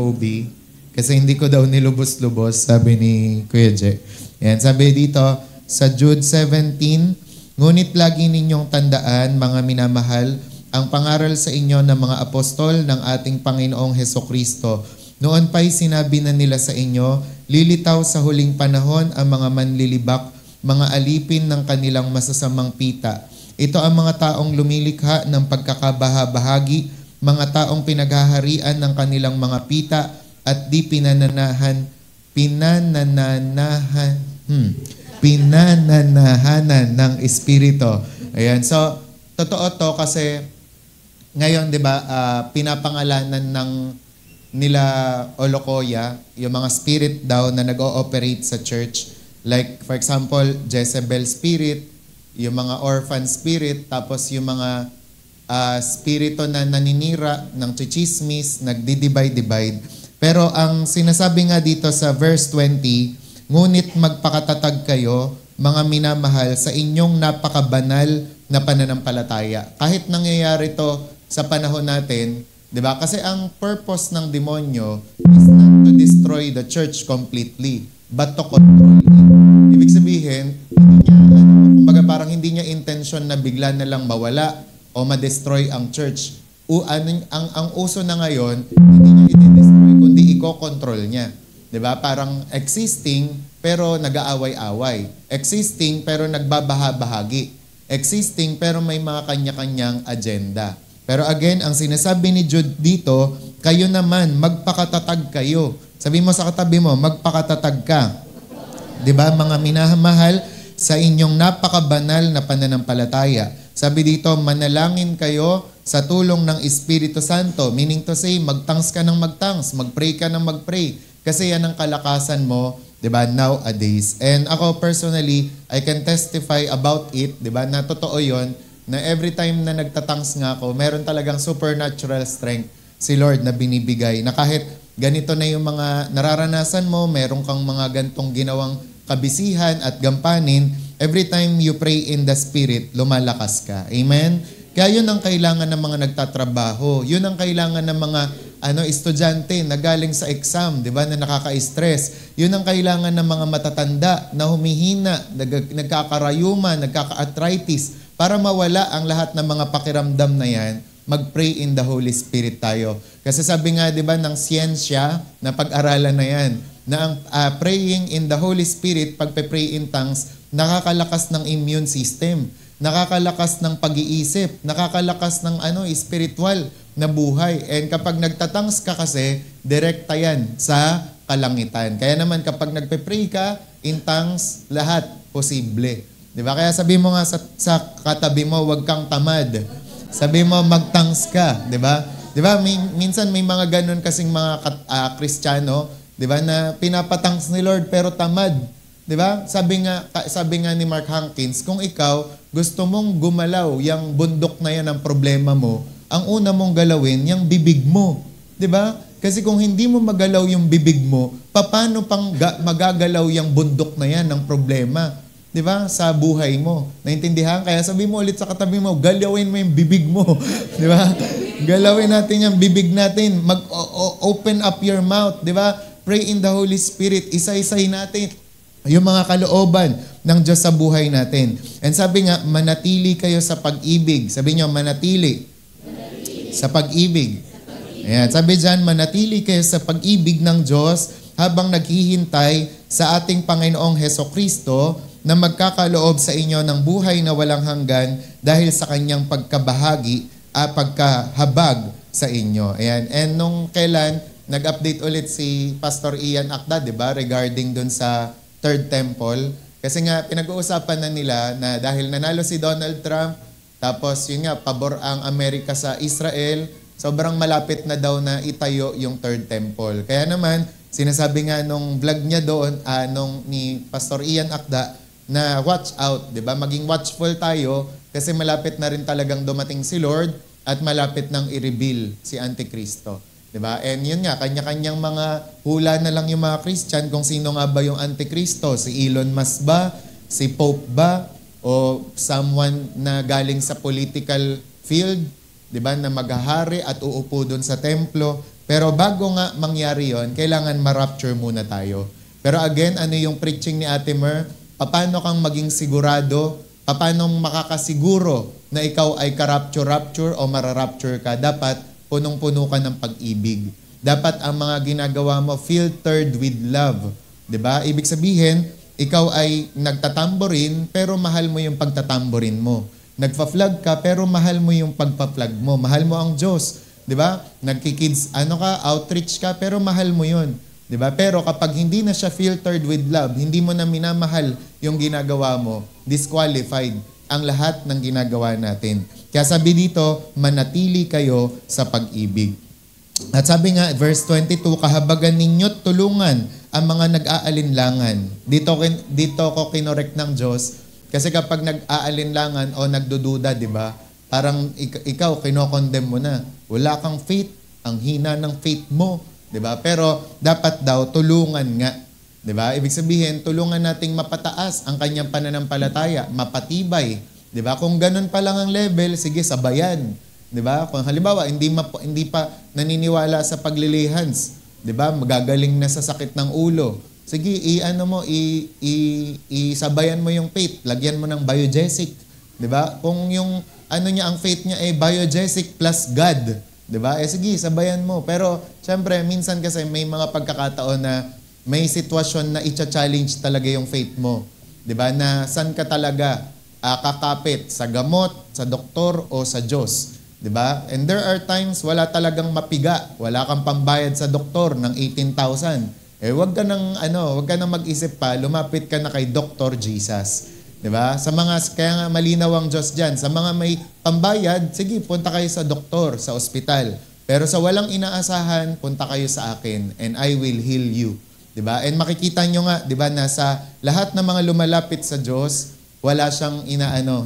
Kobe. Kasi hindi ko daw nilubos-lubos, sabi ni Kuya Je. Yan, sabi dito, sa Jude 17, ngunit lagi ninyong tandaan, mga minamahal, ang pangaral sa inyo ng mga apostol ng ating Panginoong Hesukristo. Noon pa'y sinabi na nila sa inyo, lilitaw sa huling panahon ang mga manlilibak, mga alipin ng kanilang masasamang pita. Ito ang mga taong lumilikha ng pagkakabahabahagi, mga taong pinaghaharian ng kanilang mga pita at di pinananahanan ng Espiritu. Ayan. So, totoo to kasi ngayon, di ba, pinapangalanan ng nila Olokoya, yung mga spirit daw na nag-ooperate sa church. Like, for example, Jezebel spirit, yung mga orphan spirit, tapos yung mga spirito na naninira ng chichismis, nagdi-divide. Pero ang sinasabi nga dito sa verse 20, ngunit magpakatatag kayo, mga minamahal, sa inyong napakabanal na pananampalataya. Kahit nangyayari to sa panahon natin, di ba? Kasi ang purpose ng demonyo is not to destroy the church completely, but to control it. Ibig sabihin, kumbaga parang hindi niya intention na bigla na lang mawala o ma-destroy ang church. Ang uso na ngayon, hindi niya i-destroy, kundi i-control niya. Diba? Parang existing, pero nag-aaway-away. Existing, pero nagbabahabahagi. Existing, pero may mga kanya-kanyang agenda. Pero again, ang sinasabi ni Jude dito, kayo naman, magpakatatag kayo. Sabi mo sa katabi mo, magpakatatag ka. Diba, mga minamahal, sa inyong napakabanal na pananampalataya. Sabi dito, manalangin kayo sa tulong ng Espiritu Santo. Meaning to say, magtangs ka ng magtangs, mag-pray ka ng mag-pray. Kasi yan ang kalakasan mo, di ba, nowadays. And ako personally, I can testify about it, di ba, na totoo yon, na every time na nagtatangs nga ako, meron talagang supernatural strength si Lord na binibigay. Na kahit ganito na yung mga nararanasan mo, meron kang mga gantong ginawang kabisihan at gampanin, every time you pray in the Spirit, lumalakas ka. Amen? Kaya yun ang kailangan ng mga nagtatrabaho. Yun ang kailangan ng mga estudyante na galing sa exam, di ba, na nakaka-stress. Yun ang kailangan ng mga matatanda na humihina, nagkakarayuma, nagkaka-arthritis. Para mawala ang lahat ng mga pakiramdam na yan, mag-pray in the Holy Spirit tayo. Kasi sabi nga, di ba, ng siyensya, na pag-aralan na yan, na ang praying in the Holy Spirit, pagpe-pray in tongues, nakakalakas ng immune system, nakakalakas ng pag-iisip, nakakalakas ng spiritual na buhay. And kapag nagtatangs ka kasi, direkta yan sa kalangitan. Kaya naman kapag nagpe-pray ka, in tongues, lahat posible. Di ba? Kaya sabi mo nga sa katabi mo, huwag kang tamad. Sabi mo, magtangs ka. Di ba? Di ba? Minsan may mga ganun kasing mga Kristiyano, di ba, na pinapatangs ni Lord pero tamad. Di ba? Sabi nga ni Mark Hankins, kung ikaw gusto mong gumalaw yung bundok na yan ang problema mo, ang una mong galawin, yung bibig mo. Di ba? Kasi kung hindi mo magalaw yung bibig mo, paano pang magagalaw yung bundok na yan ng problema? Di ba? Sa buhay mo. Naintindihan? Kaya sabi mo ulit sa katabi mo, galawin mo yung bibig mo. Di ba? Galawin natin yung bibig natin. Open up your mouth. Di ba? Pray in the Holy Spirit. Isa-isay natin yung mga kalooban ng Diyos sa buhay natin. And sabi nga, manatili kayo sa pag-ibig. Sabi niyo, manatili. Sa pag-ibig. Ayan, sabi dyan, manatili kayo sa pag-ibig ng Diyos habang naghihintay sa ating Panginoong Hesukristo na magkakaloob sa inyo ng buhay na walang hanggan dahil sa kanyang pagkahabag sa inyo. Ayan. And nung kailan, nag-update ulit si Pastor Ian Akda, di ba, regarding dun sa Third Temple. Kasi nga, pinag-uusapan na nila na dahil nanalo si Donald Trump, tapos yun nga, pabor ang Amerika sa Israel, sobrang malapit na daw na itayo yung Third Temple. Kaya naman, sinasabi nga nung vlog niya doon, ni Pastor Ian Akda, na watch out, di ba? Maging watchful tayo kasi malapit na rin talagang dumating si Lord at malapit nang i-reveal si Antikristo. Diba? And yun nga, kanya-kanyang mga hula na lang yung mga Christian kung sino nga ba yung Antikristo. Si Elon Musk ba? Si Pope ba? O someone na galing sa political field, diba? Na maghahari at uupo doon sa templo. Pero bago nga mangyari yon, kailangan ma-rapture muna tayo. Pero again, ano yung preaching ni Ate Mer? Paano kang maging sigurado? Paano makakasiguro na ikaw ay ka-rapture o mara-rapture ka? Dapat punong-puno ka ng pag-ibig. Dapat ang mga ginagawa mo filtered with love. 'Di ba? Ibig sabihin, ikaw ay nagtatamborin pero mahal mo yung pagtatamborin mo. Nagpa-flag ka pero mahal mo yung pagpa-flag mo. Mahal mo ang Diyos. 'Di ba? Nagki-kids outreach ka pero mahal mo 'yon. 'Di ba? Pero kapag hindi na siya filtered with love, hindi mo na minamahal yung ginagawa mo, disqualified ang lahat ng ginagawa natin. Kaya sabi dito, manatili kayo sa pag-ibig. At sabi nga, verse 22, kahabagan ninyo't tulungan ang mga nag-aalinlangan. Dito ko kinorek ng Diyos. Kasi kapag nag-aalinlangan o nagdududa, di ba? Parang ikaw, kinokondem mo na. Wala kang faith. Ang hina ng faith mo. Di ba? Pero dapat daw, tulungan nga. Di ba? Ibig sabihin, tulungan nating mapataas ang kanyang pananampalataya. Mapatibay. Di ba? Kung ganun pa lang ang level, sige, sabayan. 'Di ba? Kung halimbawa hindi pa naniniwala sa paglilihans, 'di ba? Magagaling na sa sakit ng ulo. Sige, isabayan mo yung faith, lagyan mo ng biogesic, 'di ba? Kung yung ang faith niya ay biogesic plus God, 'di ba? Sige, sabayan mo. Pero syempre, minsan kasi may mga pagkakataon na may sitwasyon na i-challenge talaga yung faith mo, 'di ba? Na saan ka talaga kakapit, sa gamot, sa doktor o sa Diyos. Diba? And there are times wala talagang mapiga, wala kang pambayad sa doktor ng 18,000. Wag ka nang mag-isip pa, lumapit ka na kay Dr. Jesus. Diba? Kaya nga malinaw ang Diyos diyan. Sa mga may pambayad, sige, punta kayo sa doktor, sa ospital. Pero sa walang inaasahan, punta kayo sa akin and I will heal you. Diba? And makikita nyo nga, diba, na sa lahat ng mga lumalapit sa Diyos, wala siyang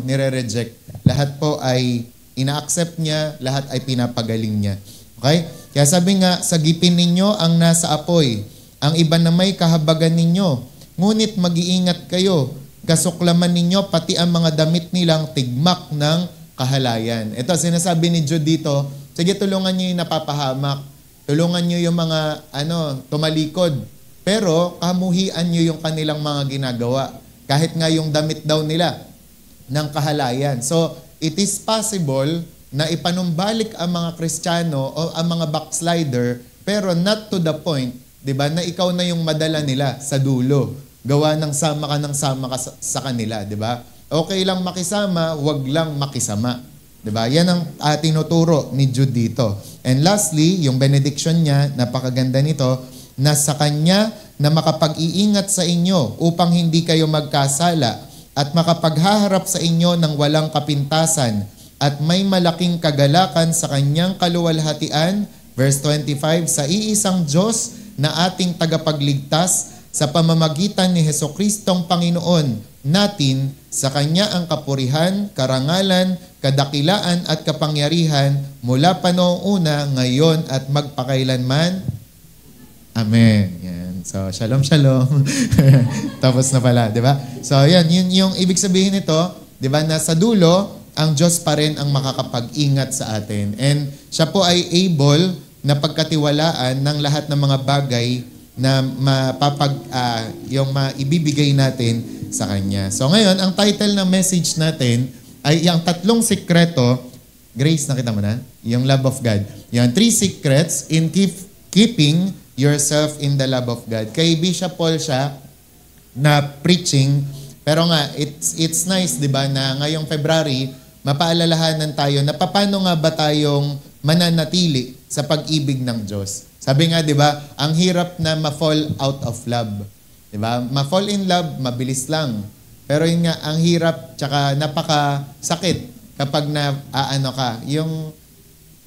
nire-reject. Lahat po ay ina-accept niya, lahat ay pinapagaling niya. Okay? Kaya sabi nga, sagipin ninyo ang nasa apoy, ang iba na may kahabagan ninyo. Ngunit mag-iingat kayo, kasuklaman ninyo pati ang mga damit nilang tigmak ng kahalayan. Ito, sinasabi ni Jude dito, sige, tulungan niyo yung napapahamak. Tulungan niyo yung mga tumalikod. Pero kamuhian niyo yung kanilang mga ginagawa. Kahit nga yung damit daw nila ng kahalayan. So, it is possible na ipanumbalik ang mga Kristiyano o ang mga backslider, pero not to the point, di ba, na ikaw na yung madala nila sa dulo. Gawa ng sama ka sa kanila, di ba? Okay lang makisama, wag lang makisama. Di ba? Yan ang tinuturo ni Jude dito. And lastly, yung benediction niya, napakaganda nito, na sa kanya na makapag-iingat sa inyo upang hindi kayo magkasala at makapaghaharap sa inyo ng walang kapintasan at may malaking kagalakan sa kanyang kaluwalhatian, verse 25, sa iisang Diyos na ating tagapagligtas sa pamamagitan ni Jesucristong Panginoon natin, sa Kanya ang kapurihan, karangalan, kadakilaan at kapangyarihan mula pa noong una, ngayon at magpakailanman. Amen. Yan. So, shalom, shalom. Tapos na pala, di ba? So, yan. Yun yung ibig sabihin nito, di ba, na sa dulo, ang Diyos pa rin ang makakapag-ingat sa atin. And siya po ay able na pagkatiwalaan ng lahat ng mga bagay na yung maibibigay natin sa Kanya. So, ngayon, ang title ng message natin ay yung 3 sikreto. Grace, nakita mo na? Yung love of God. Yung 3 secrets in keeping yourself in the love of God. Kay Bishop Paul siya na preaching, pero nga, it's nice, di ba, na ngayong February, mapaalalahanan tayo na paano nga ba tayong mananatili sa pag-ibig ng Diyos. Sabi nga, di ba, ang hirap na ma-fall out of love. Di ba? Ma-fall in love, mabilis lang. Pero yun nga, ang hirap, tsaka napakasakit kapag yung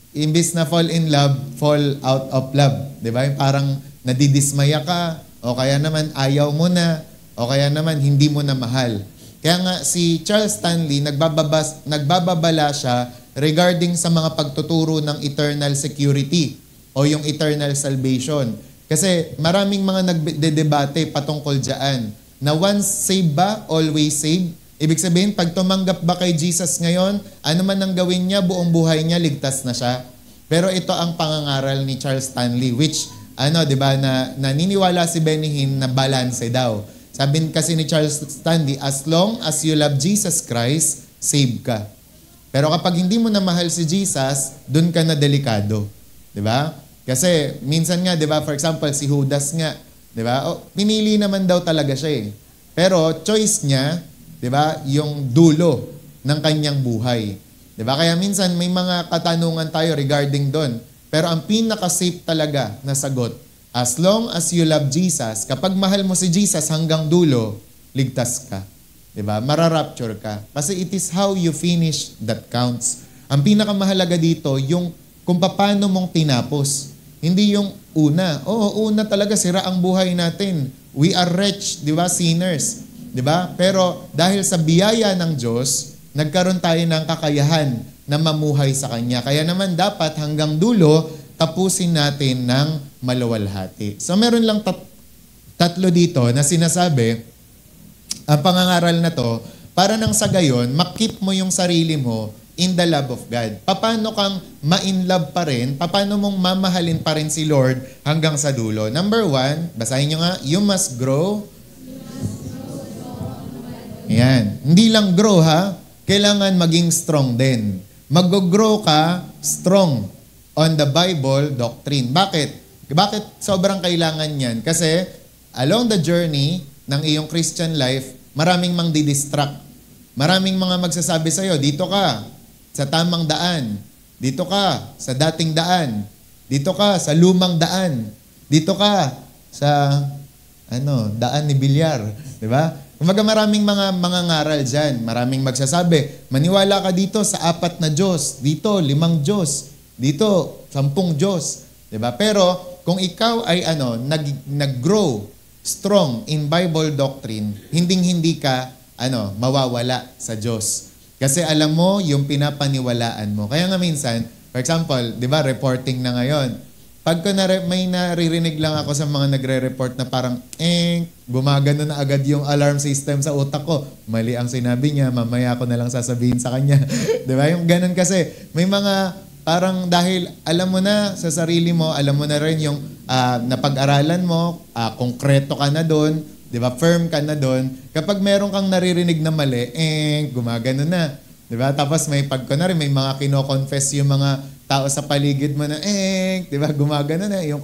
imbis na fall in love, fall out of love. Di ba? Parang nadidismaya ka, o kaya naman ayaw mo na, o kaya naman hindi mo na mahal. Kaya nga si Charles Stanley, nagbababala siya regarding sa mga pagtuturo ng eternal security o yung eternal salvation. Kasi maraming mga nagdedebate patungkol dyan na once saved ba, always saved. Ibig sabihin, pag tumanggap ba kay Jesus ngayon, ano man ang gawin niya, buong buhay niya, ligtas na siya. Pero ito ang pangangaral ni Charles Stanley, which, 'di ba, na naniniwala si Benny Hinn na balanse daw. Sabi kasi ni Charles Stanley, as long as you love Jesus Christ, save ka. Pero kapag hindi mo na mahal si Jesus, dun ka na delikado. 'Di ba? Kasi minsan nga, 'di ba, for example, si Judas nga, 'di ba? Pinili naman daw talaga siya eh. Pero choice niya, 'di ba, yung dulo ng kanyang buhay. 'Di ba? Kaya minsan may mga katanungan tayo regarding doon. Pero ang pinaka-safe talaga na sagot, as long as you love Jesus, kapag mahal mo si Jesus hanggang dulo, ligtas ka. 'Di ba? Mararapture ka. Kasi it is how you finish that counts. Ang pinakamahalaga dito, yung kung paano mong tinapos. Hindi yung una. Oo, una talaga sira ang buhay natin. We are wretched, 'di ba? Sinners. 'Di ba? Pero dahil sa biyaya ng Diyos, nagkaroon tayo ng kakayahan na mamuhay sa Kanya. Kaya naman dapat hanggang dulo, tapusin natin ng maluwalhati. So meron lang tatlo dito na sinasabi, ang pangangaral na to, para nang sa gayon, makip mo yung sarili mo in the love of God. Paano kang ma-in love pa rin? Paano mong mamahalin pa rin si Lord hanggang sa dulo? Number 1, basahin nyo nga, you must grow. Yan. Hindi lang grow ha, kailangan maging strong din. Mag-grow ka strong on the Bible doctrine. Bakit? Bakit sobrang kailangan yan? Kasi along the journey ng iyong Christian life, maraming mang didistract. Maraming mga magsasabi sa'yo, dito ka sa tamang daan. Dito ka sa dating daan. Dito ka sa lumang daan. Dito ka sa daan ni Bilyar. Diba? Kumbaga maraming mga ngaral dyan. Maraming magsasabi, maniwala ka dito sa 4 na Diyos. Dito, 5 Diyos. Dito, 10 Diyos. Diba? Pero kung ikaw ay nag-grow strong in Bible doctrine, hindi ka mawawala sa Diyos. Kasi alam mo yung pinapaniwalaan mo. Kaya nga minsan, for example, diba, reporting na ngayon. Pag may naririnig lang ako sa mga nagre-report na parang, gumagano na agad yung alarm system sa utak ko. Mali ang sinabi niya, mamaya ako na lang sasabihin sa kanya. Diba? Yung ganun kasi, may mga parang dahil alam mo na sa sarili mo, alam mo na rin yung napag-aralan mo, konkreto ka na doon, diba? Firm ka na doon. Kapag meron kang naririnig na mali, gumagano na. Diba? Tapos may may mga kino-confess yung mga tao sa paligid mo na, di ba, gumagano na. Yung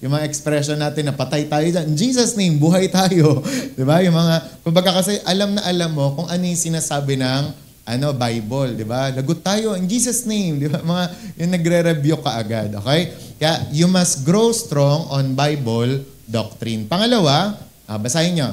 yung mga expression natin na patay tayo dyan. In Jesus' name, buhay tayo. Di ba? Yung mga, kumbaga kasi alam na alam mo kung ano yung sinasabi ng Bible. Di ba? Lagot tayo, in Jesus' name. Di ba? Mga, yung nagre-review ka agad. Okay? Kaya, you must grow strong on Bible doctrine. Pangalawa, basahin nyo.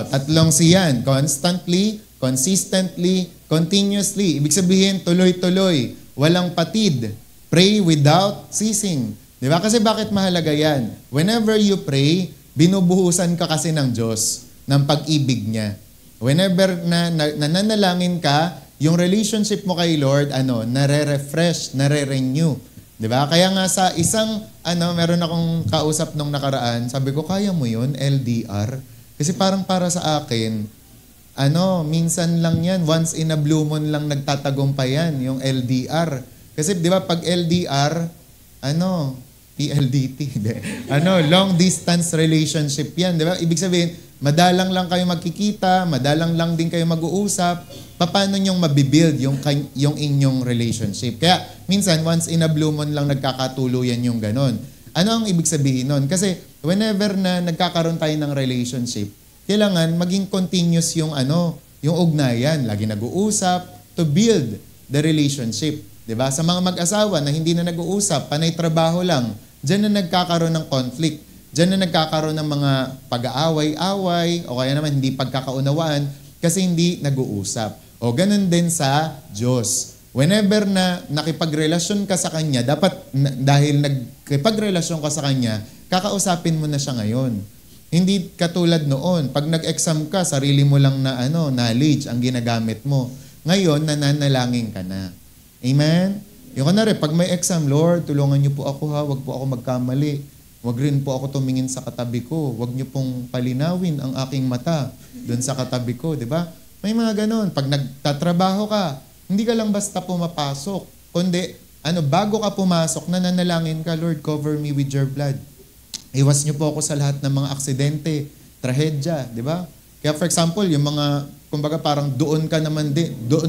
Tatlong siyan. Constantly, consistently, continuously. Ibig sabihin, tuloy-tuloy. Walang patid. Pray without ceasing. Di ba? Kasi bakit mahalaga yan? Whenever you pray, binubuhusan ka kasi ng Diyos, ng pag-ibig niya. Whenever nananalangin ka, yung relationship mo kay Lord, nare-refresh, nare-renew. Di ba? Kaya nga sa isang, meron akong kausap nung nakaraan, sabi ko, kaya mo yun, LDR? Kasi parang para sa akin, minsan lang yan, once in a blue moon lang nagtatagumpay yan, yung LDR. Kasi di ba pag LDR, PLDT, long distance relationship yan, di ba? Ibig sabihin, madalang lang kayo magkikita, madalang lang din kayo mag-uusap, paano nyong mabibuild yung inyong relationship? Kaya minsan, once in a blue moon lang nagkakatuluyan yung ganon. Ano ang ibig sabihin nun? Kasi whenever na nagkakaroon tayo ng relationship, kailangan maging continuous yung ugnayan. Lagi nag-uusap to build the relationship. 'Di ba? Sa mga mag-asawa na hindi na nag-uusap, panay trabaho lang, diyan na nagkakaroon ng conflict. Diyan na nagkakaroon ng mga pag-aaway-away o kaya naman hindi pagkakaunawaan kasi hindi nag-uusap. O ganun din sa Diyos. Whenever na nakipagrelasyon ka sa Kanya, dapat dahil nagkipagrelasyon ka sa Kanya, kakausapin mo na siya ngayon. Hindi katulad noon. Pag nag-exam ka, sarili mo lang na knowledge ang ginagamit mo. Ngayon, nananalangin ka na. Amen? Yung pag may exam, Lord, tulungan niyo po ako ha, wag po ako magkamali. Wag rin po ako tumingin sa katabi ko. Wag niyo pong palinawin ang aking mata doon sa katabi ko, di ba? May mga ganon. Pag nagtatrabaho ka, hindi ka lang basta pumapasok, kundi bago ka pumasok, nananalangin ka, Lord, cover me with your blood. Iwas niyo po ako sa lahat ng mga aksidente, trahedya, di ba? Kaya for example, yung mga, kumbaga parang doon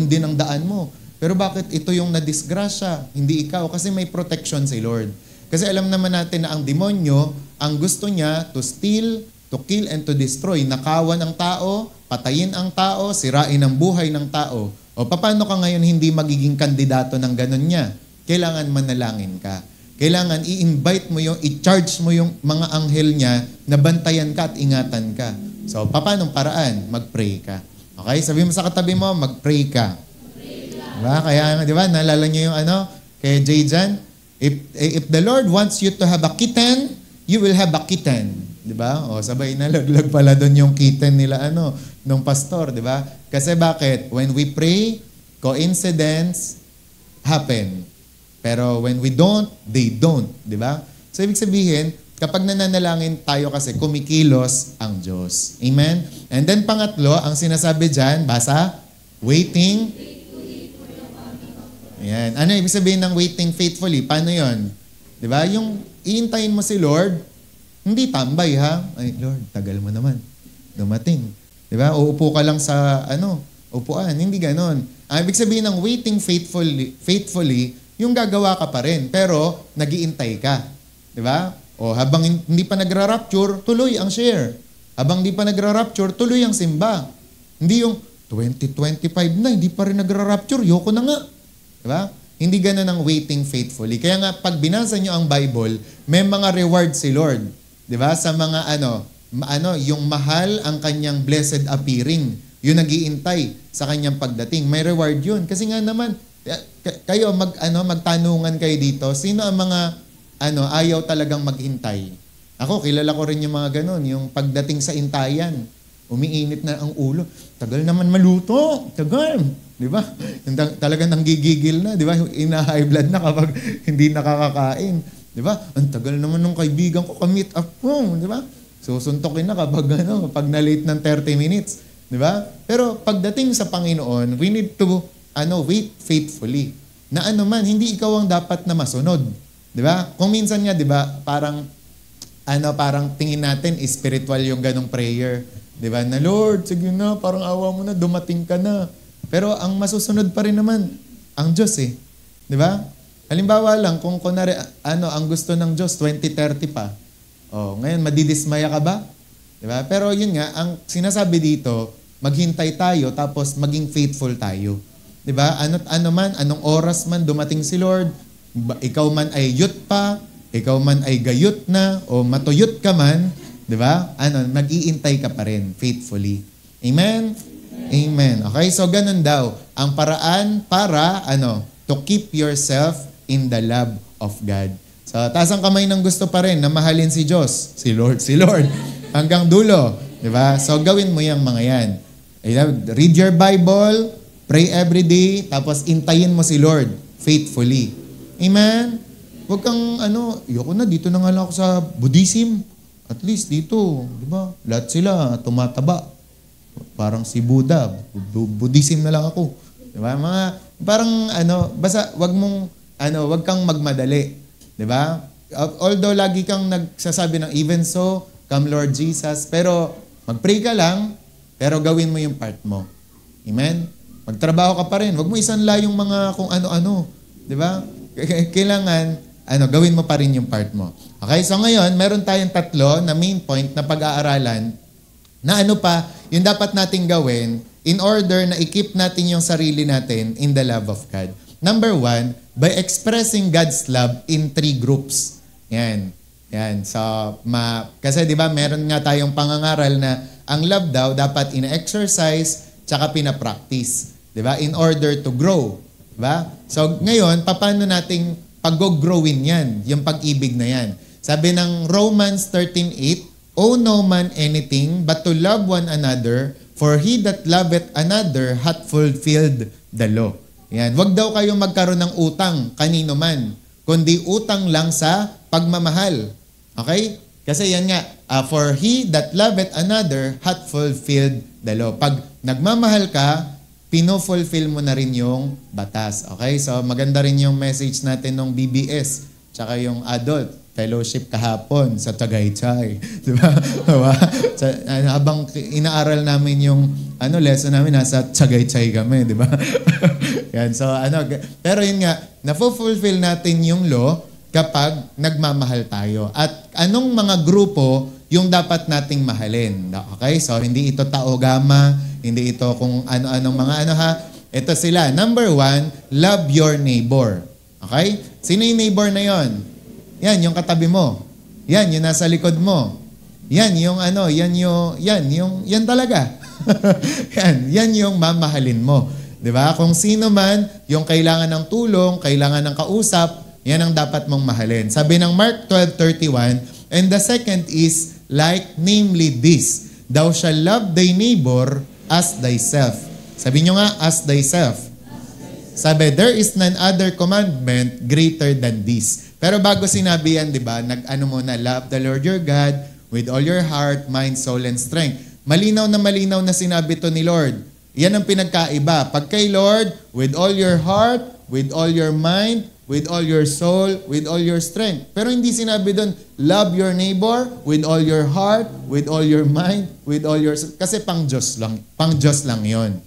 din ang daan mo. Pero bakit ito yung nadisgrasya, hindi ikaw? Kasi may protection si Lord. Kasi alam naman natin na ang demonyo, ang gusto niya to steal, to kill, and to destroy. Nakawan ang tao, patayin ang tao, sirain ang buhay ng tao. O paano ka ngayon hindi magiging kandidato ng ganun niya? Kailangan manalangin ka. Kailangan i-invite mo i-charge mo yung mga anghel niya na bantayan ka at ingatan ka. So, paanong paraan? Mag-pray ka. Okay? Sabi mo sa katabi mo, mag-pray ka. Diba? Kaya, di ba, naalala niyo yung kay Jay Jan? If the Lord wants you to have a kitten, you will have a kitten. Di ba? O, sabay na laglag pala doon yung kitten nila, nung pastor, di ba? Kasi bakit? When we pray, coincidence happen. Pero when we don't, they don't. Di ba? So, ibig sabihin, kapag nananalangin tayo kasi, kumikilos ang Diyos. Amen? And then, pangatlo, ang sinasabi dyan, basa, waiting. Ayan. Ano ibig sabihin ng waiting faithfully? Paano yon? Di ba? Yung iintayin mo si Lord, hindi tambay ha. Ay, Lord, tagal mo naman. Dumating. Di ba? Uupo ka lang sa, upuan. Hindi ganon. Ang ibig sabihin ng waiting faithfully, yung gagawa ka pa rin, pero nagiintay ka. Di ba? O habang hindi pa nagra-rapture, tuloy ang share. Habang hindi pa nagra-rapture, tuloy ang simba. Hindi yung 2025 na, hindi pa rin nagra-rapture, yoko na nga. Di ba? Hindi ganun ang waiting faithfully. Kaya nga, pag binasa nyo ang Bible, may mga reward si Lord. Di ba? Sa mga yung mahal ang kanyang blessed appearing. Yung nag-iintay sa kanyang pagdating. May reward yun. Kasi nga naman, kayo magtanungan kayo dito, sino ang mga ayaw talagang maghintay? Ako, kilala ko rin yung mga ganun, yung pagdating sa intayan, umiinit na ang ulo. Tagal naman maluto. Tagal. Di ba? Talagang nanggigigil na. Di ba? Ina-high blood na kapag hindi nakakakain. Di ba? Ang tagal naman ng kaibigan ko, ka-meet up ko. Di ba? Susuntokin na kapag na-late ng 30 minutes. Di ba? Pero pagdating sa Panginoon, we need to wait faithfully. Na hindi ikaw ang dapat na masunod. Di ba? Kung minsan nga, di ba, parang tingin natin, spiritual yung ganong prayer. Di ba? Na Lord, sige na, parang awa mo na, dumating ka na. Pero ang masusunod pa rin naman, ang Diyos eh. Di ba? Halimbawa lang, kung kunwari, ang gusto ng Diyos, 2030 pa. O, ngayon, madidismaya ka ba? Di ba? Pero yun nga, ang sinasabi dito, maghintay tayo, tapos maging faithful tayo. Di ba? Anong oras man dumating si Lord, ikaw man ay yut pa, ikaw man ay gayut na, o matuyot ka man, di ba? Mag-iintay ka pa rin, faithfully. Amen? Amen. Okay, so ganun daw. Ang paraan para, to keep yourself in the love of God. So, taas ang kamay ng gusto pa rin na mahalin si Diyos. Si Lord. Hanggang dulo. Di ba? So, gawin mo yung mga yan. Read your Bible, pray every day, tapos intayin mo si Lord faithfully. Amen? Huwag kang, ayoko na, dito na nga lang ako sa Buddhism. At least dito, di ba? Lahat sila tumataba. Parang si Buddha, Buddhism na lang ako. Di ba? Parang basta wag kang magmadali. Di ba? Although lagi kang nagsasabi ng even so, come Lord Jesus, pero mag-pray ka lang, pero gawin mo yung part mo. Amen? Magtrabaho ka pa rin. Wag mo isanla yung mga kung ano-ano. Di ba? Kailangan, gawin mo pa rin yung part mo. Okay, so ngayon, meron tayong 3 na main point na pag-aaralan na yung dapat nating gawin in order na i-keep natin yung sarili natin in the love of God. Number 1, by expressing God's love in 3 groups. Yan. So, kasi di ba, meron nga tayong pangangaral na ang love daw dapat ina-exercise tsaka pina-practice. Di ba? In order to grow. Di ba? So, ngayon, paano nating pag-growin yan? Yung pag-ibig na yan. Sabi ng Romans 13:8, owe no man anything but to love one another, for he that loveth another hath fulfilled the law. Yan. Huwag daw kayong magkaroon ng utang kanino man, kundi utang lang sa pagmamahal. Okay? Kasi yan nga, for he that loveth another hath fulfilled the law. Pag nagmamahal ka, pino-fulfill mo na rin yung batas. Okay? So, maganda rin yung message natin ng BBS, tsaka yung adult fellowship kahapon sa Tagaytay. Di ba? Diba? Habang inaaral namin yung lesson namin, nasa Tagaytay kami. Di ba? Yan. So, pero yun nga, na-fulfill natin yung law kapag nagmamahal tayo. At anong mga grupo yung dapat nating mahalin? Okay? So, hindi ito tao-gama, hindi ito kung ano-anong mga Ito sila. Number 1, love your neighbor. Okay? Sino yung neighbor na yon? Yan, yung katabi mo. Yan, yung nasa likod mo. Yan, yung yan talaga. yan yung mamahalin mo. 'Di ba? Kung sino man yung kailangan ng tulong, kailangan ng kausap, yan ang dapat mong mahalin. Sabi ng Mark 12:31, and the second is like, namely this, thou shalt love thy neighbor as thyself. Sabi nyo nga, as thyself. Sabi, there is none other commandment greater than this. Pero bago sinabi yan, di ba, love the Lord your God with all your heart, mind, soul, and strength. Malinaw na sinabi to ni Lord. Yan ang pinagkaiba. Pag kay Lord, with all your heart, with all your mind, with all your soul, with all your strength. Pero hindi sinabi doon, love your neighbor with all your heart, with all your mind, with all your soul. Kasi pang-Diyos lang yon.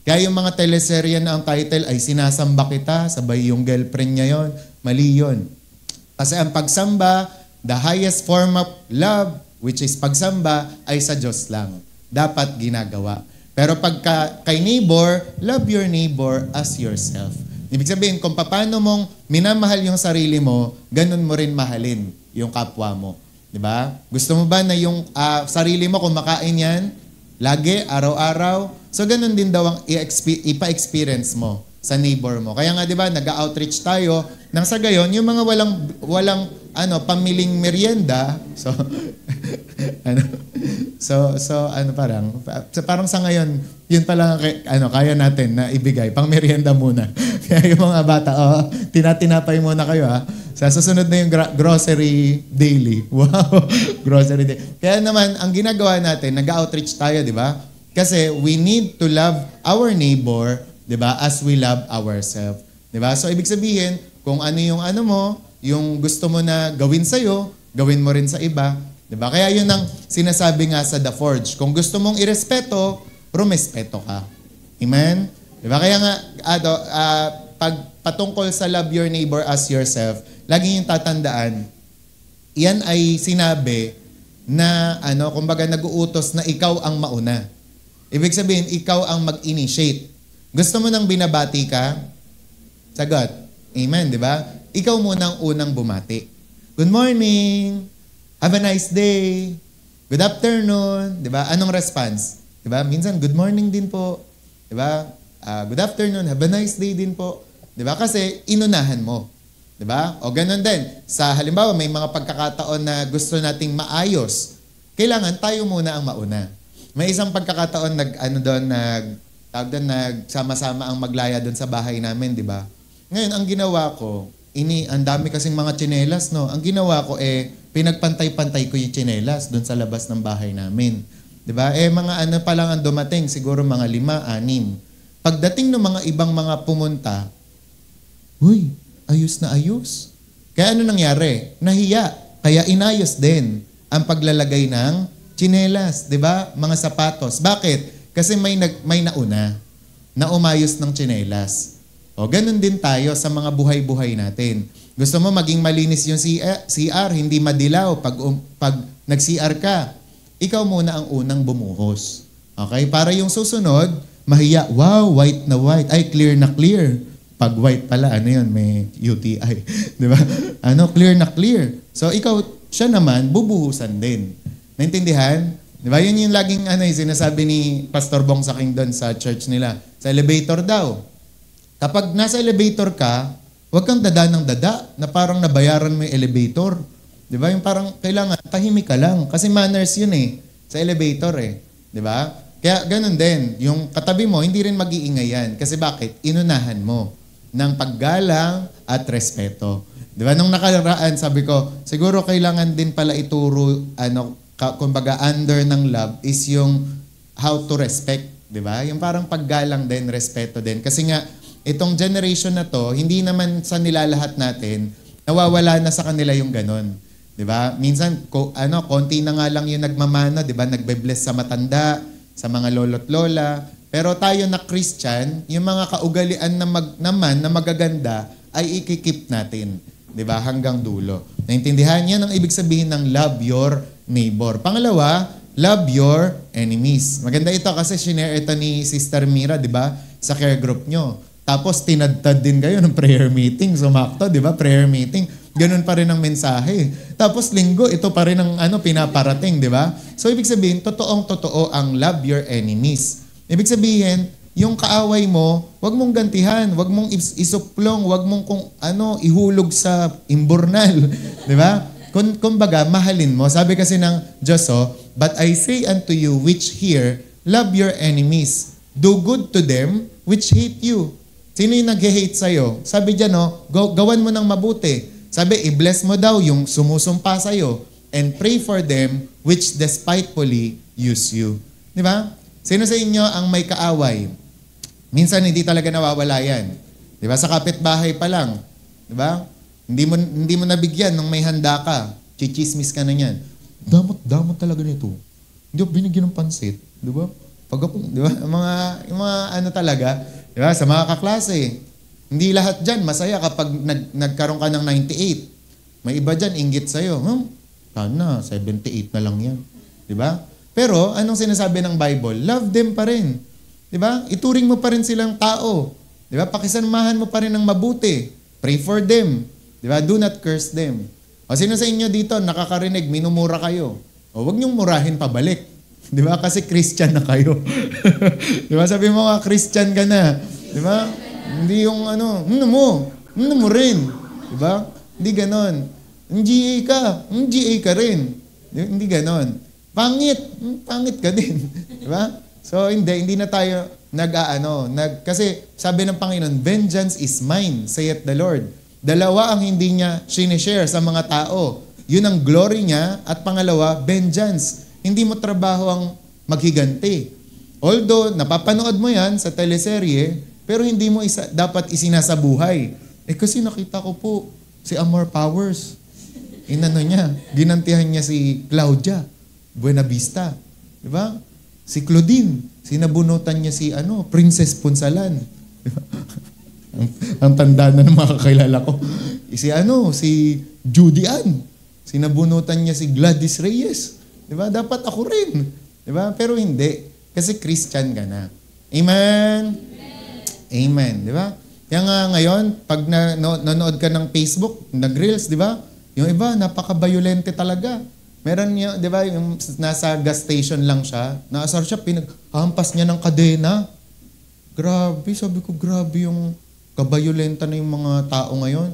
Kaya yung mga teleserye na ang title ay Sinasamba Kita, sabay yung girlfriend niya yon, mali yon. Kasi ang pagsamba, the highest form of love, which is pagsamba, ay sa Diyos lang. Dapat ginagawa. Pero pagka kay neighbor, love your neighbor as yourself. Ibig sabihin, kung paano mong minamahal yung sarili mo, ganun mo rin mahalin yung kapwa mo. Diba? Gusto mo ba na yung sarili mo kumakain yan? Lagi, araw-araw? So, ganun din daw ang ipa-experience mo sa neighbor mo. Kaya nga, diba, nag-outreach tayo nang sa gayon, yung mga walang pamiling merienda. Parang sa ngayon, yun pala kaya natin na ibigay, pang merienda muna. Kaya yung mga bata, tinatinapay muna kayo Sa susunod na yung grocery daily. Wow, grocery daily. Kaya naman, ang ginagawa natin, nag-outreach tayo, di ba? Kasi we need to love our neighbor, di ba, as we love ourselves. Di ba? So, ibig sabihin, kung ano yung yung gusto mo na gawin sa'yo, gawin mo rin sa iba. Diba? Kaya yun ang sinasabi nga sa The Forge. Kung gusto mong irespeto, rumespeto ka. Amen? Diba? Kaya nga, pag patungkol sa love your neighbor as yourself, lagi yung tatandaan, yan ay sinabi na, kumbaga nag-uutos na ikaw ang mauna. Ibig sabihin, ikaw ang mag-initiate. Gusto mo nang binabati ka? Sagot. Amen, di ba? Ikaw muna ang unang bumati. Good morning. Have a nice day. Good afternoon. Di ba? Anong response? Di ba? Minsan, good morning din po. Di ba? Good afternoon. Have a nice day din po. Di ba? Kasi inunahan mo. Di ba? O ganun din. Sa halimbawa, may mga pagkakataon na gusto nating maayos. Kailangan tayo muna ang mauna. May isang pagkakataon nagsama-sama ang maglaya doon sa bahay namin, di ba? Ngayon, ang ginawa ko, ang dami kasing mga tsinelas, no? Ang ginawa ko, pinagpantay-pantay ko yung tsinelas doon sa labas ng bahay namin. Diba? Mga pa lang ang dumating, siguro mga 5, 6. Pagdating ng mga ibang mga pumunta, uy, ayos na ayos. Kaya ano nangyari? Nahiya. Kaya inayos din ang paglalagay ng tsinelas. Diba? Mga sapatos. Bakit? Kasi may nauna na umayos ng tsinelas. O, ganun din tayo sa mga buhay-buhay natin. Gusto mo maging malinis yung CR, hindi madilaw pag nag-CR ka. Ikaw muna ang unang bumuhos. Okay? Para yung susunod, mahiya, wow, white na white. Ay, clear na clear. Pag white pala, may UTI. Di ba? Clear na clear. So, ikaw, siya naman, bubuhusan din. Naintindihan? Di ba? Yun yung laging sinasabi ni Pastor Bong Saking doon sa church nila. Sa elevator daw. Kapag nasa elevator ka, huwag kang dada ng dada na parang nabayaran mo yung elevator. Di ba? Yung parang kailangan, tahimik ka lang. Kasi manners yun sa elevator Di ba? Kaya ganun din. Yung katabi mo, hindi rin mag-iingay yan. Kasi bakit? Inunahan mo ng paggalang at respeto. Di ba? Nung nakaraan, sabi ko, siguro kailangan din pala ituro, kumbaga under ng love is yung how to respect, di ba? Yung parang paggalang din, respeto din. Kasi nga, itong generation na to, hindi naman sa nilalahat natin, nawawala na sa kanila yung ganon. Di ba? Minsan, konti na nga lang yung nagmamana, di ba? Nagbe-bless sa matanda, sa mga lolo't lola. Pero tayo na Christian, yung mga kaugalian na magaganda, ay ikikip natin. Di ba? Hanggang dulo. Naintindihan niyo ang ibig sabihin ng love your neighbor. Pangalawa, love your enemies. Maganda ito kasi shinare ito ni Sister Mira, di ba? Sa care group nyo. Tapos tinadtad din kayo ng prayer meeting. Sumakto, di ba? Prayer meeting. Ganun pa rin ang mensahe. Tapos linggo, ito pa rin ang pinaparating, di ba? So ibig sabihin, totoong-totoo ang love your enemies. Ibig sabihin, yung kaaway mo, wag mong gantihan, wag mong isuplong, wag mong ihulog sa imburnal, di ba? Kumbaga, mahalin mo. Sabi kasi ng Diyos, but I say unto you which hear, love your enemies. Do good to them which hate you. Sino yung nag-hate sa'yo? Sabi dyan, gawan mo ng mabuti. Sabi, i-bless mo daw yung sumusumpa sa'yo and pray for them which despitefully use you. Di ba? Sino sa inyo ang may kaaway? Minsan hindi talaga nawawala yan. Di ba? Sa kapitbahay pa lang. Di ba? Hindi mo nabigyan nung may handa ka. Chichismis ka na yan. Damot talaga nito. Hindi ako binigyan ng pansit. Di ba? Di ba? Yung mga talaga. Di ba? Sa mga kaklase. Hindi lahat dyan masaya kapag nagkaroon ka ng 98. May iba dyan, inggit sa'yo. Sana, 78 na lang yan. Di ba? Pero, anong sinasabi ng Bible? Love them pa rin. Di ba? Ituring mo pa rin silang tao. Di ba? Pakisamahan mo pa rin ng mabuti. Pray for them. Di ba? Do not curse them. O sino sa inyo dito nakakarinig, minumura kayo? O huwag niyong murahin pabalik. Di ba? Kasi Christian na kayo. Di ba? Sabi mo nga, Christian ka na. Di ba? Hindi yung mo rin. Di ba? Hindi ganon. GA ka rin. Hindi ganon. Pangit ka din. Di ba? So, hindi na tayo kasi sabi ng Panginoon, vengeance is mine, saith the Lord. Dalawa ang hindi niya sinishare sa mga tao. Yun ang glory niya at pangalawa, vengeance. Hindi mo trabaho ang maghiganti. Although, napapanood mo yan sa teleserye, pero hindi mo dapat isinasabuhay. Kasi nakita ko po, si Amor Powers, ginantihan niya si Claudia Buenavista. Di ba? Si Claudine, sinabunutan niya si Princess Punsalan. Diba? ang tanda na ng mga kakilala ko. Si Judy Ann, sinabunutan niya si Gladys Reyes. Diba? Dapat ako rin. Diba? Pero hindi. Kasi Christian ka na. Amen? Amen. Diba? Kaya nga ngayon, pag nanonood ka ng Facebook, nag-reels, diba? Yung iba, napaka-violente talaga. Meron niya, di ba, yung nasa gas station lang siya, naasar siya, pinaghampas niya ng kadena. Grabe, sabi ko, grabe yung kabayolenta na yung mga tao ngayon.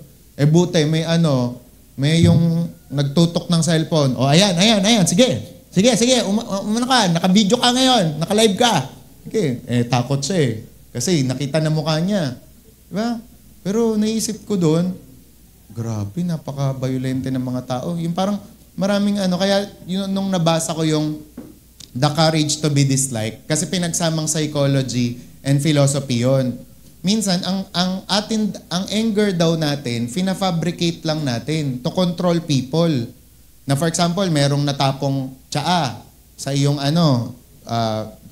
Buti, may yung nagtutok ng cellphone. O, ayan, sige, umano ka, naka-video ka ngayon, naka-live ka. Okay, takot siya kasi nakita na mukha niya. Di ba? Pero naisip ko doon, grabe, napaka-violente ng mga tao. Yung parang, maraming kaya nung nabasa ko yung The Courage to be Disliked, kasi pinagsamang psychology and philosophy yon. Minsan, ang anger daw natin, fina-fabricate lang natin to control people. Na for example, merong natapong tsaa sa iyong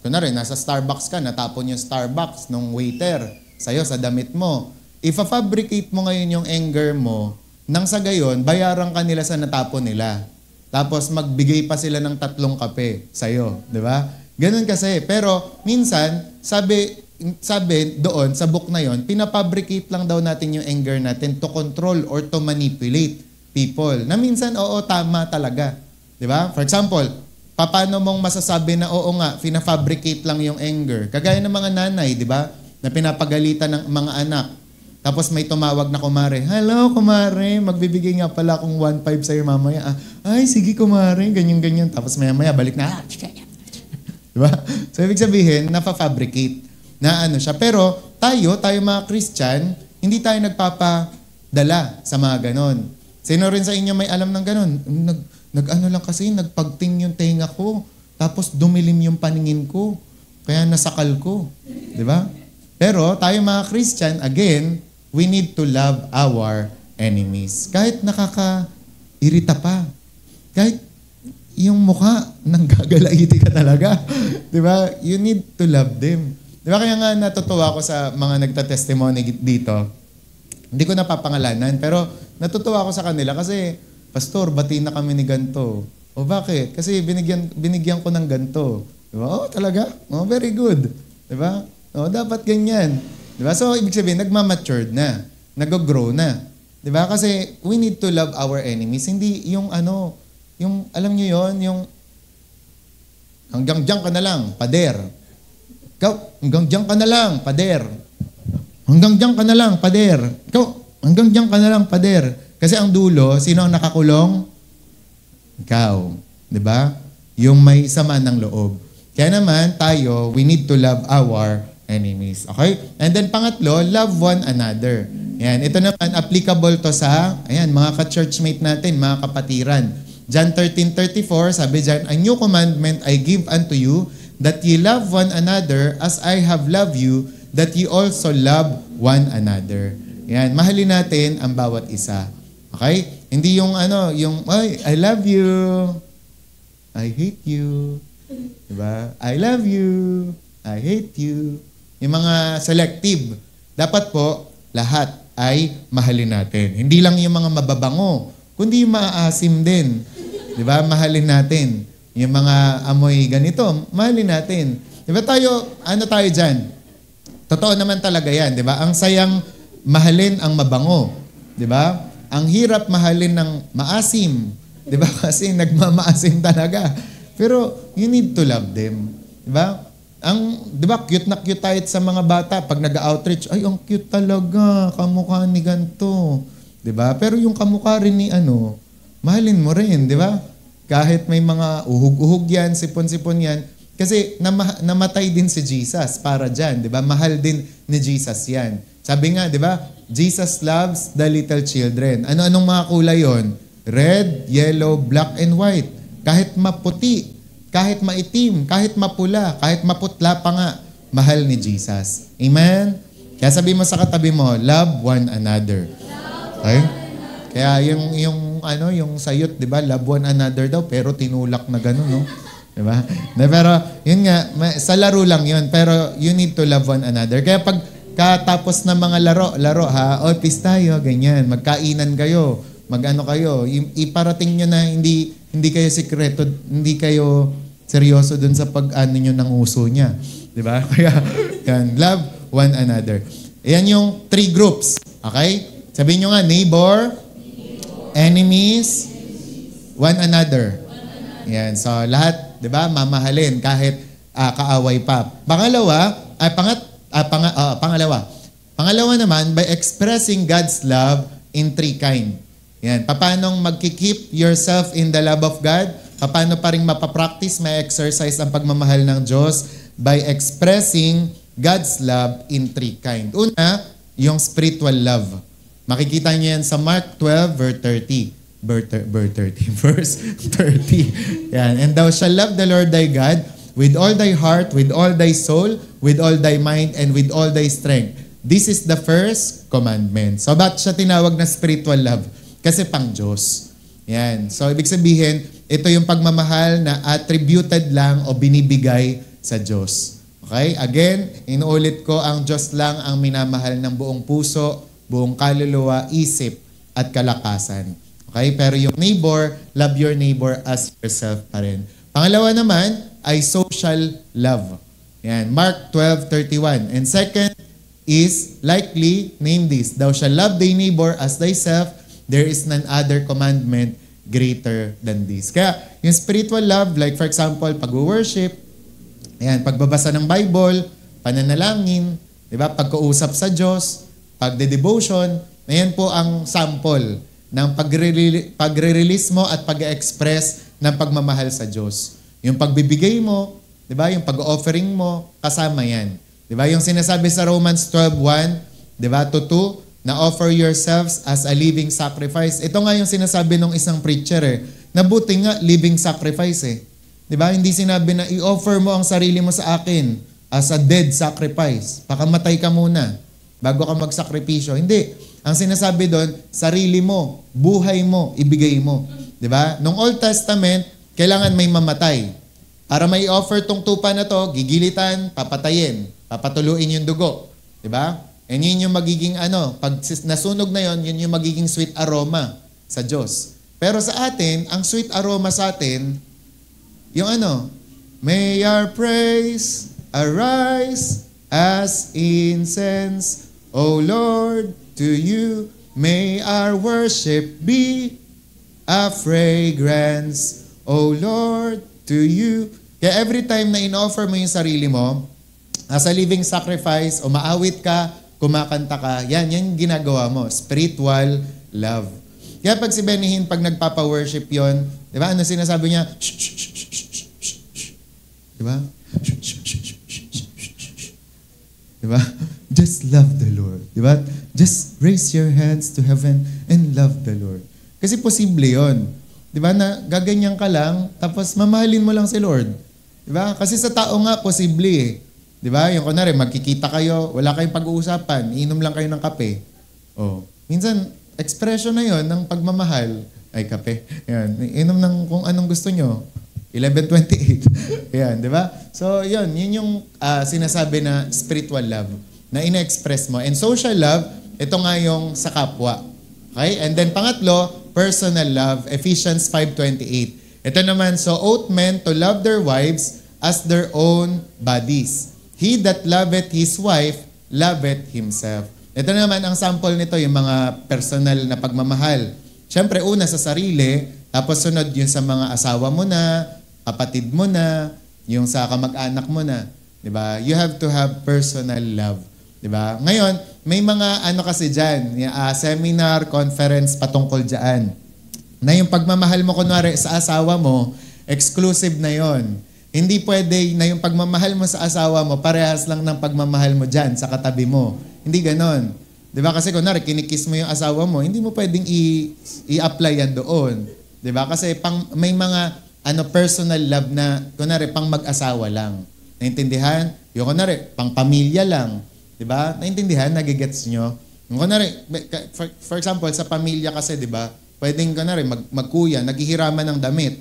kunwari, nasa Starbucks ka, natapon yung Starbucks nung waiter sa'yo, sa damit mo. Ifa-fabricate mo ngayon yung anger mo, nang sa gayon, bayaran ka nila sa natapon nila. Tapos magbigay pa sila ng 3 kape sa'yo. Di ba? Ganun kasi. Pero minsan, sabi doon, sa book na yon, pinapabricate lang daw natin yung anger natin to control or to manipulate people. Na minsan, oo, tama talaga. Di ba? For example, paano mong masasabi na oo nga, pinafabricate lang yung anger? Kagaya ng mga nanay, di ba? Na pinapagalitan ng mga anak. Tapos may tumawag na kumare, hello kumare, magbibigay nga pala akong 1.5 sa'yo mamaya. Ay, sige kumare, ganyan-ganyan. Tapos maya-maya, balik na. Diba? So, ibig sabihin, nafa-fabricate na siya. Pero tayo mga Christian, hindi tayo nagpapadala sa mga ganon. Sino rin sa inyo may alam ng ganon? Lang kasi, nagpagting yung tenga ko. tapos dumilim yung paningin ko. Kaya nasakal ko. Di ba? Pero tayo mga Christian, again, we need to love our enemies. Kahit nakaka-irita pa. Kahit yung mukha, nanggagalaiti ka talaga. Di ba? You need to love them. Di ba? Kaya nga natutuwa ako sa mga nagtatestimony dito. Hindi ko napapangalanan, pero natutuwa ako sa kanila kasi, Pastor, bati na kami ni ganto. O bakit? Kasi binigyan ko ng ganto. Di ba? Oh, talaga? Oh, very good. Di ba? Oh, dapat ganyan. Di ba? So, ibig sabihin, nagmamatured na. Nag-grow na. Di ba? Kasi we need to love our enemies. Hindi yung yung, alam nyo yon, yung hanggang diyan ka na lang, pader. Ikaw, hanggang diyan ka na lang, pader. Hanggang diyan ka na lang, pader. Ikaw, hanggang diyan ka na lang, pader. Kasi ang dulo, sino ang nakakulong? Ikaw. Di ba? Yung may sama ng loob. Kaya naman, tayo, we need to love our enemies. Okay? And then pangatlo, love one another. Yan. Ito naman, applicable to sa, ayan, mga ka-churchmate natin, mga kapatiran. John 13:34, sabi dyan, "A new commandment I give unto you, that ye love one another as I have loved you, that ye also love one another." Yan, mahalin natin ang bawat isa. Okay? Hindi yung I love you, I hate you. Diba? I love you, I hate you. Yung mga selective. Dapat po, lahat ay mahalin natin. Hindi lang yung mga mababango, kundi yung maaasim din. Diba? Mahalin natin. Yung mga amoy ganito, mahalin natin. Diba tayo, tayo dyan? Totoo naman talaga yan, diba? Ang sayang mahalin ang mabango. Diba? Ang hirap mahalin ng maasim. Diba? Kasi nagmamaasim talaga. Pero you need to love them. Diba? Diba, cute na cute tayo sa mga bata. Pag nag-outreach, ay, ang cute talaga. Kamukha ni ganito. Diba? Pero yung kamukha rin ni mahalin mo rin, diba? Kahit may mga uhug-uhug yan, sipon-sipon yan. Kasi namatay din si Jesus para dyan, diba? Mahal din ni Jesus yan. Sabi nga, diba? Jesus loves the little children. Ano-anong mga kulay yon? Red, yellow, black, and white. Kahit maputi, kahit maitim, kahit mapula, kahit maputla pa nga, mahal ni Jesus. Amen? Kaya sabi mo sa katabi mo, love one another. Okay? Kaya yung sayot, di ba? Love one another daw, pero tinulak na gano'n, no? Di ba? Pero, yun nga, sa laro lang yun, pero you need to love one another. Kaya pag katapos ng mga laro ha, peace tayo, ganyan, magkainan kayo, mag-ano kayo, iparating nyo na hindi kayo sikreto, hindi kayo seryoso dun sa pag-ano nyo ng uso niya. Di ba? Kaya, yan, love one another. Yan yung 3 groups. Okay? Sabihin nyo nga, neighbor, enemies, one another. Yan. So, lahat, di ba, mamahalin kahit kaaway pa. Pangalawa naman, by expressing God's love in 3 kinds. Yan. Paano magkikeep yourself in the love of God? Paano pa rin mapapractice, may exercise ang pagmamahal ng Diyos? By expressing God's love in 3 kinds. Una, yung spiritual love. Makikita niyo yan sa Mark 12, verse 30. Yan. And thou shalt love the Lord thy God with all thy heart, with all thy soul, with all thy mind, and with all thy strength. This is the first commandment. So, ba't siya tinawag na spiritual love? Kasi pang Diyos. Yan. So, ibig sabihin, ito yung pagmamahal na attributed lang o binibigay sa Diyos. Okay? Again, inuulit ko, ang Diyos lang ang minamahal ng buong puso, buong kaluluwa, isip, at kalakasan. Okay? Pero yung neighbor, love your neighbor as yourself pa rin. Pangalawa naman ay social love. Yan. Mark 12:31. And second is, likely, name this, thou shalt love thy neighbor as thyself. There is none other commandment greater than this. Kaya, yung spiritual love, like for example, pag-worship, ayan, pagbabasa ng Bible, pananalangin, di ba? Pagkausap sa Diyos, pagde-devotion, ayan po ang sample ng pagre-release mo at pag-express ng pagmamahal sa Diyos. Yung pagbibigay mo, di ba? Yung pag-offering mo, kasama yan. Di ba? Yung sinasabi sa Romans 12:1, di ba? To 2, na offer yourselves as a living sacrifice. Ito nga yung sinasabi ng isang preacher na buti nga living sacrifice . Di ba? Hindi sinabi na i-offer mo ang sarili mo sa akin as a dead sacrifice. Pakamatay ka muna bago ka magsakripisyo. Hindi. Ang sinasabi doon, sarili mo, buhay mo, ibigay mo. Di ba? Nung Old Testament, kailangan may mamatay. Para may offer tong tupa na to, gigilitan, papatayin, papatuluin yung dugo. Di ba? And yun yung magiging pag nasunog na yun yung magiging sweet aroma sa Diyos. Pero sa atin, ang sweet aroma sa atin, yung may our praise arise as incense, O Lord, to you. May our worship be a fragrance, O Lord, to you. Kaya every time na in-offer mo yung sarili mo, as a living sacrifice, o maawit ka, kumakanta ka, yan ginagawa mo. Spiritual love. Kaya pag si Benihin, pag nagpapa-worship yon, di ba? Ano sinasabi niya? Shh, shh, shh, shh, shh, shh, shh. Di ba? Shh, shh, shh, shh, shh, shh, shh. Di ba? Just love the Lord. Di ba? Just raise your hands to heaven and love the Lord. Kasi posible yon. Di ba? Na gaganyan ka lang, tapos mamahalin mo lang si Lord. Di ba? Kasi sa tao nga, posible eh. Di ba? Yung kunwari, magkikita kayo, wala kayong pag-uusapan, inom lang kayo ng kape. Oh. Minsan, expression na yon ng pagmamahal. Ay, kape. Yan. Inom ng kung anong gusto nyo. 11:28. Yan, di ba? So, yun yung sinasabi na spiritual love na ina-express mo. And social love, ito nga yung sa kapwa. Okay? And then pangatlo, personal love, Ephesians 5:28. Ito naman, so ought men to love their wives as their own bodies. He that loveth his wife, loveth himself. Ito naman ang sample nito, yung mga personal na pagmamahal. Siyempre, una sa sarili, tapos sunod yun sa mga asawa mo na, kapatid mo na, yung sa kamag-anak mo na. Diba? You have to have personal love. Diba? Ngayon, may mga kasi dyan, seminar, conference patungkol dyan. Na yung pagmamahal mo kunwari sa asawa mo, exclusive na yon. Hindi pwede na yung pagmamahal mo sa asawa mo, parehas lang ng pagmamahal mo dyan sa katabi mo. Hindi ganon. Diba? Kasi kunwari, kinikiss mo yung asawa mo, hindi mo pwedeng i-apply yan doon. Diba? Kasi may mga personal love na, kunwari, pang mag-asawa lang. Naintindihan? Yung kunwari, pang pamilya lang. Diba? Naintindihan? Nagigets nyo? Yung kunwari, for example, sa pamilya kasi, diba, pwedeng kunwari, magkuya, naghihiraman ng damit.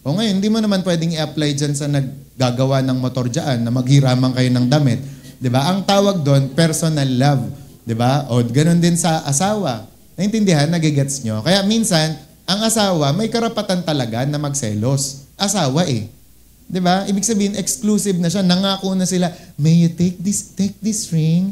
O ngayon, hindi mo naman pwedeng i-apply dyan sa naggagawa ng motor dyan na maghiraman kayo ng damit. Diba? Ang tawag doon, personal love. Diba? O ganun din sa asawa. Naintindihan? Nagigets nyo? Kaya minsan, ang asawa, may karapatan talaga na magselos. Asawa eh. Diba? Ibig sabihin, exclusive na siya. Nangako na sila, may you take this ring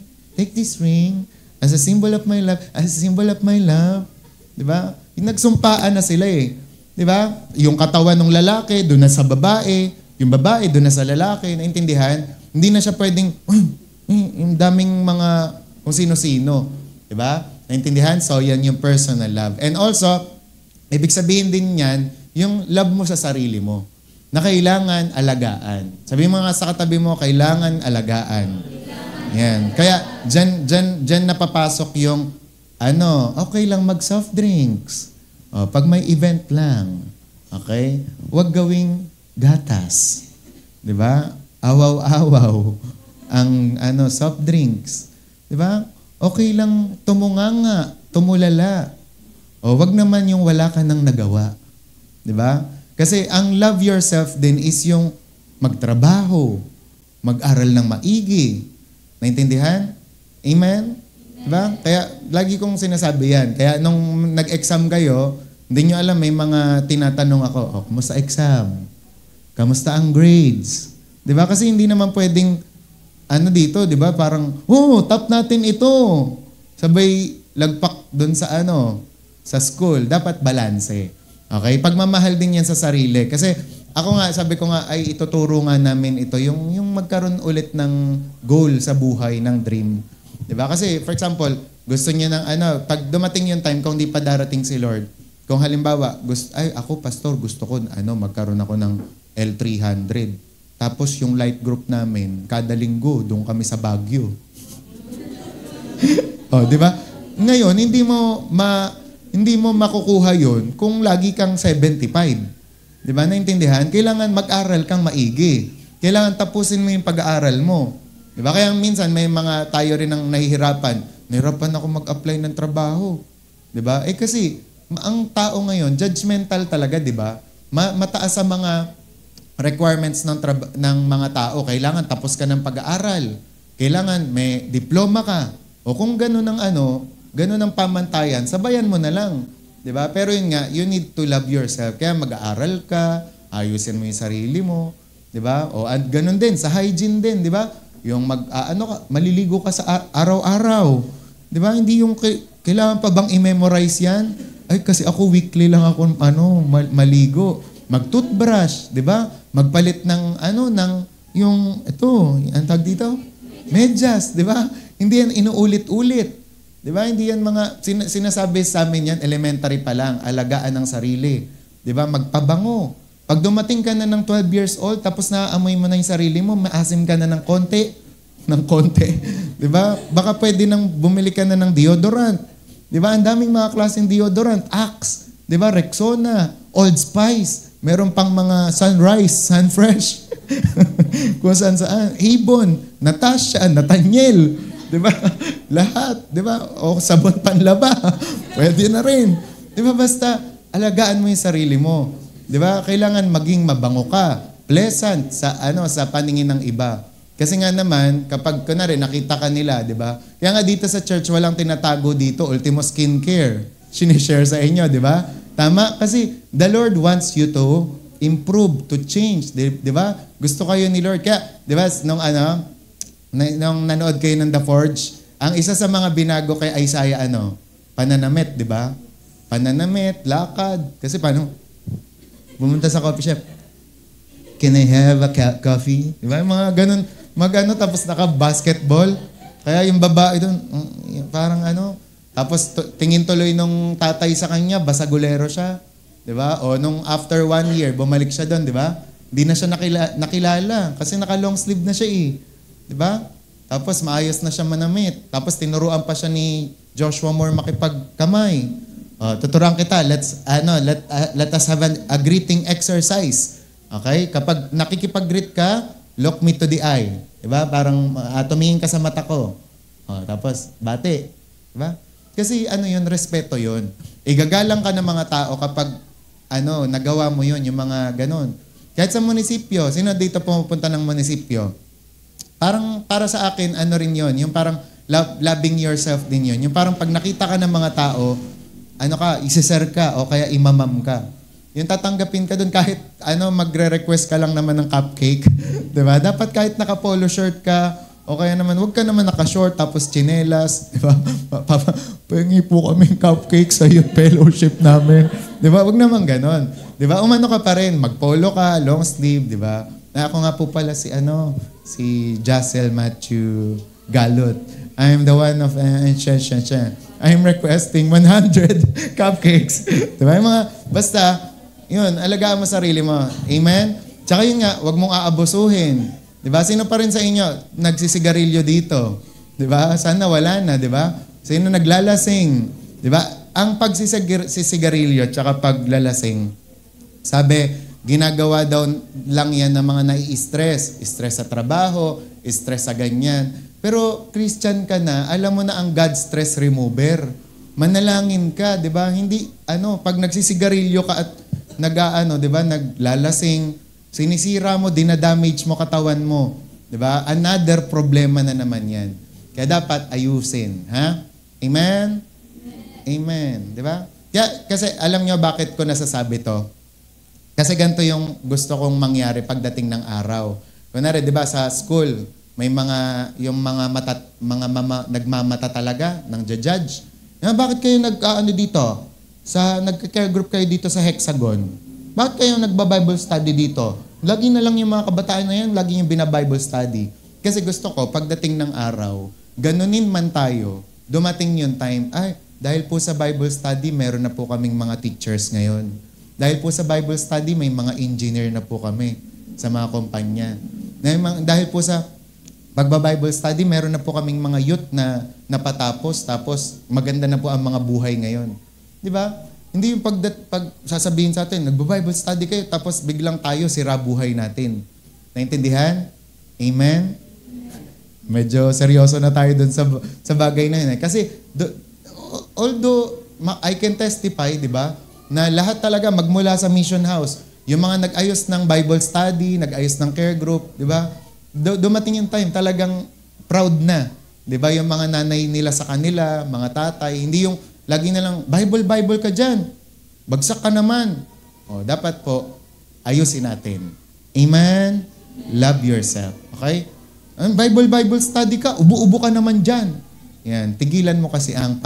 as a symbol of my love, as a symbol of my love. Diba? Nagsumpaan na sila eh. Diba? Yung katawan ng lalaki, doon na sa babae. Yung babae, doon na sa lalaki. Naintindihan? Hindi na siya pwedeng, yung daming mga kung sino-sino. Diba? Naintindihan? So, yan yung personal love. And also, ibig sabihin din yan, yung love mo sa sarili mo, na kailangan alagaan. Sabihin mo nga sa katabi mo, kailangan alagaan. Yan. Kaya, dyan napapasok yung, okay lang mag-soft drinks. Pag may event lang, okay? Huwag gawing gatas. Di ba? Awaw-awaw ang soft drinks. Di ba? Okay lang tumunganga, tumulala. Wag naman yung wala ka nang nagawa. Di ba? Kasi ang love yourself din is yung magtrabaho, mag-aral ng maigi. Naintindihan? Amen? Diba? Kaya lagi kong sinasabi yan. Kaya nung nag-exam kayo, hindi nyo alam, may mga tinatanong ako, kumusta exam? Kamusta ang grades? Diba? Kasi hindi naman pwedeng, dito, diba? Parang, top natin ito. Sabay, lagpak dun sa sa school. Dapat balanse. Okay? Pagmamahal din yan sa sarili. Kasi ako nga, sabi ko nga, ay ituturo nga namin ito, yung magkaroon ulit ng goal sa buhay, ng dream. Diba? Kasi, for example, gusto niya ng pag dumating yung time kung hindi pa darating si Lord, kung halimbawa, ako, pastor, gusto ko, magkaroon ako ng L300. Tapos yung light group namin, kada linggo, doon kami sa Baguio. Diba? Ngayon, hindi mo makukuha yon kung lagi kang 75. Di ba? Naintindihan? Kailangan mag-aral kang maigi. Kailangan tapusin mo yung pag-aaral mo. Di ba? Kaya minsan may mga tayo rin ang nahihirapan. Nahirapan ako mag-apply ng trabaho. Di ba? Kasi ang tao ngayon, judgmental talaga, di ba? Mataas sa mga requirements ng mga tao. Kailangan tapos ka ng pag-aaral. Kailangan may diploma ka. O kung gano'n ang pamantayan, sabayan mo na lang. Diba? Pero yun nga, you need to love yourself. Kaya mag-aaral ka, ayusin mo yung sarili mo. Diba? O ganun din, sa hygiene din. Diba? Yung maliligo ka sa araw-araw. Diba? Hindi yung kailangan pa bang i-memorize yan? Ay, kasi ako weekly lang ako maligo. Mag-toothbrush. Diba? Magpalit ng ang tag dito? Medyas. Diba? Hindi yan inuulit-ulit. Di ba? Hindi yan mga, sinasabi sa amin yan, elementary pa lang, alagaan ng sarili. Di ba? Magpabango. Pag dumating ka na ng 12 years old, tapos naaamoy mo na yung sarili mo, maasim ka na ng konti. Di ba? Baka pwede nang bumili ka na ng deodorant. Di ba? Ang daming mga klaseng deodorant. Axe. Di ba? Rexona. Old Spice. Meron pang mga Sunrise, Sunfresh. Kung saan. Avon. Natasha. Nathaniel. Diba? Lahat. Diba? O sabon panlaba. Pwede na rin. Diba? Basta alagaan mo yung sarili mo. Diba? Kailangan maging mabango ka. Pleasant sa paningin ng iba. Kasi nga naman, kapag kunwari nakita ka nila, diba? Kaya nga dito sa church, walang tinatago dito, Ultimo Skincare. Sinishare sa inyo, diba? Tama? Kasi the Lord wants you to improve, to change. Diba? Gusto kayo ni Lord. Kaya, diba, nung nanood kayo ng The Forge, ang isa sa mga binago kay Isaiah, pananamit, di ba? Pananamit, lakad. Kasi paano? Bumunta sa coffee shop. Can I have a coffee? Di ba? Mga ganun, tapos naka-basketball. Kaya yung babae doon, parang tapos tingin tuloy nung tatay sa kanya, basagulero siya. Di ba? O nung after 1 year, bumalik siya doon, di ba? Hindi na siya nakilala kasi naka-long sleeve na siya Diba? Tapos maayos na siya manamit. Tapos tinuruan pa siya ni Joshua Moore makipagkamay. Tuturuan kita, let us have a greeting exercise. Okay? Kapag nakikipag-greet ka, look me to the eye. Diba? Parang tumingin ka sa mata ko. Tapos bati. Diba? Kasi yun, respeto yun. Igagalang ka ng mga tao kapag nagawa mo yun, yung mga ganun. Kahit sa munisipyo, sino dito pumupunta ng munisipyo? Parang para sa akin, rin yun, yung parang loving yourself din yun. Yung parang pag nakita ka ng mga tao, isiser ka o kaya imamam ka. Yung tatanggapin ka dun kahit magre-request ka lang naman ng cupcake. Diba? Dapat kahit naka-polo shirt ka o kaya naman, huwag ka naman naka-short tapos chinelas. Diba? Pahingi po kaming cupcake sa youth fellowship namin. Diba? Huwag naman ganon. Diba? Umano ka pa rin, mag-polo ka, long sleeve, diba? Ako nga po pala si Jacel Matthew Galot. I'm the one of I'm requesting 100 cupcakes. Diba? Basta, yun, alagaan mo sarili mo. Amen? Tsaka yun nga, huwag mong aabusuhin. Diba? Sino pa rin sa inyo nagsisigarilyo dito? Diba? Sana wala na, diba? Sino naglalasing? Diba? Ang pagsisigarilyo tsaka paglalasing, sabi, ginagawa daw lang yan ng mga nai-stress. Stress sa trabaho, stress sa ganyan. Pero Christian ka na, alam mo na ang God stress remover. Manalangin ka, di ba? Hindi, pag nagsisigarilyo ka at di ba, naglalasing, sinisira mo, dinadamage mo katawan mo. Di ba? Another problema na naman yan. Kaya dapat ayusin. Ha? Amen? Amen. Di ba? Kasi alam nyo bakit ko nasasabi to? Kasi ganito yung gusto kong mangyari pagdating ng araw. Kunwari, di ba, sa school, may nagmamata talaga ng judge. Bakit kayo dito? Nag-care group kayo dito sa Hexagon? Bakit kayo nagba-Bible study dito? Lagi na lang yung mga kabataan na yan, lagi yung bina-Bible study. Kasi gusto ko, pagdating ng araw, ganunin man tayo, dumating yung time, dahil po sa Bible study, meron na po kaming mga teachers ngayon. Dahil po sa Bible study, may mga engineer na po kami sa mga kumpanya. Dahil po sa pagba-Bible study, meron na po kaming mga youth na napatapos, tapos maganda na po ang mga buhay ngayon. Di ba? Hindi yung pag sasabihin sa atin, nagbo-Bible study kayo, tapos biglang tayo sira buhay natin. Naintindihan? Amen? Medyo seryoso na tayo dun sa bagay na yun. Kasi, although I can testify, di ba, na lahat talaga magmula sa mission house, yung mga nag-ayos ng Bible study, nag-ayos ng care group, di ba, dumating yung time, talagang proud na. Di ba, yung mga nanay nila sa kanila, mga tatay, hindi yung lagi na lang, Bible ka dyan. Bagsak ka naman. O, dapat po, ayusin natin. Amen? Love yourself. Okay? Bible study ka, ubo-ubo ka naman dyan. Yan, tigilan mo kasi ang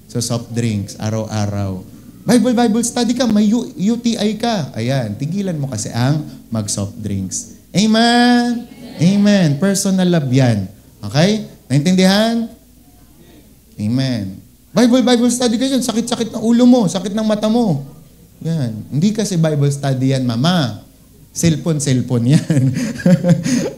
soft drinks, araw-araw. Bible study ka, may UTI ka. Ayan, tigilan mo kasi ang mag-soft drinks. Amen? Amen. Personal love yan. Okay? Naintindihan? Amen. Bible study ka dyan, sakit-sakit ng ulo mo, sakit ng mata mo. Yan. Hindi kasi Bible study yan, mama. Cellphone yan.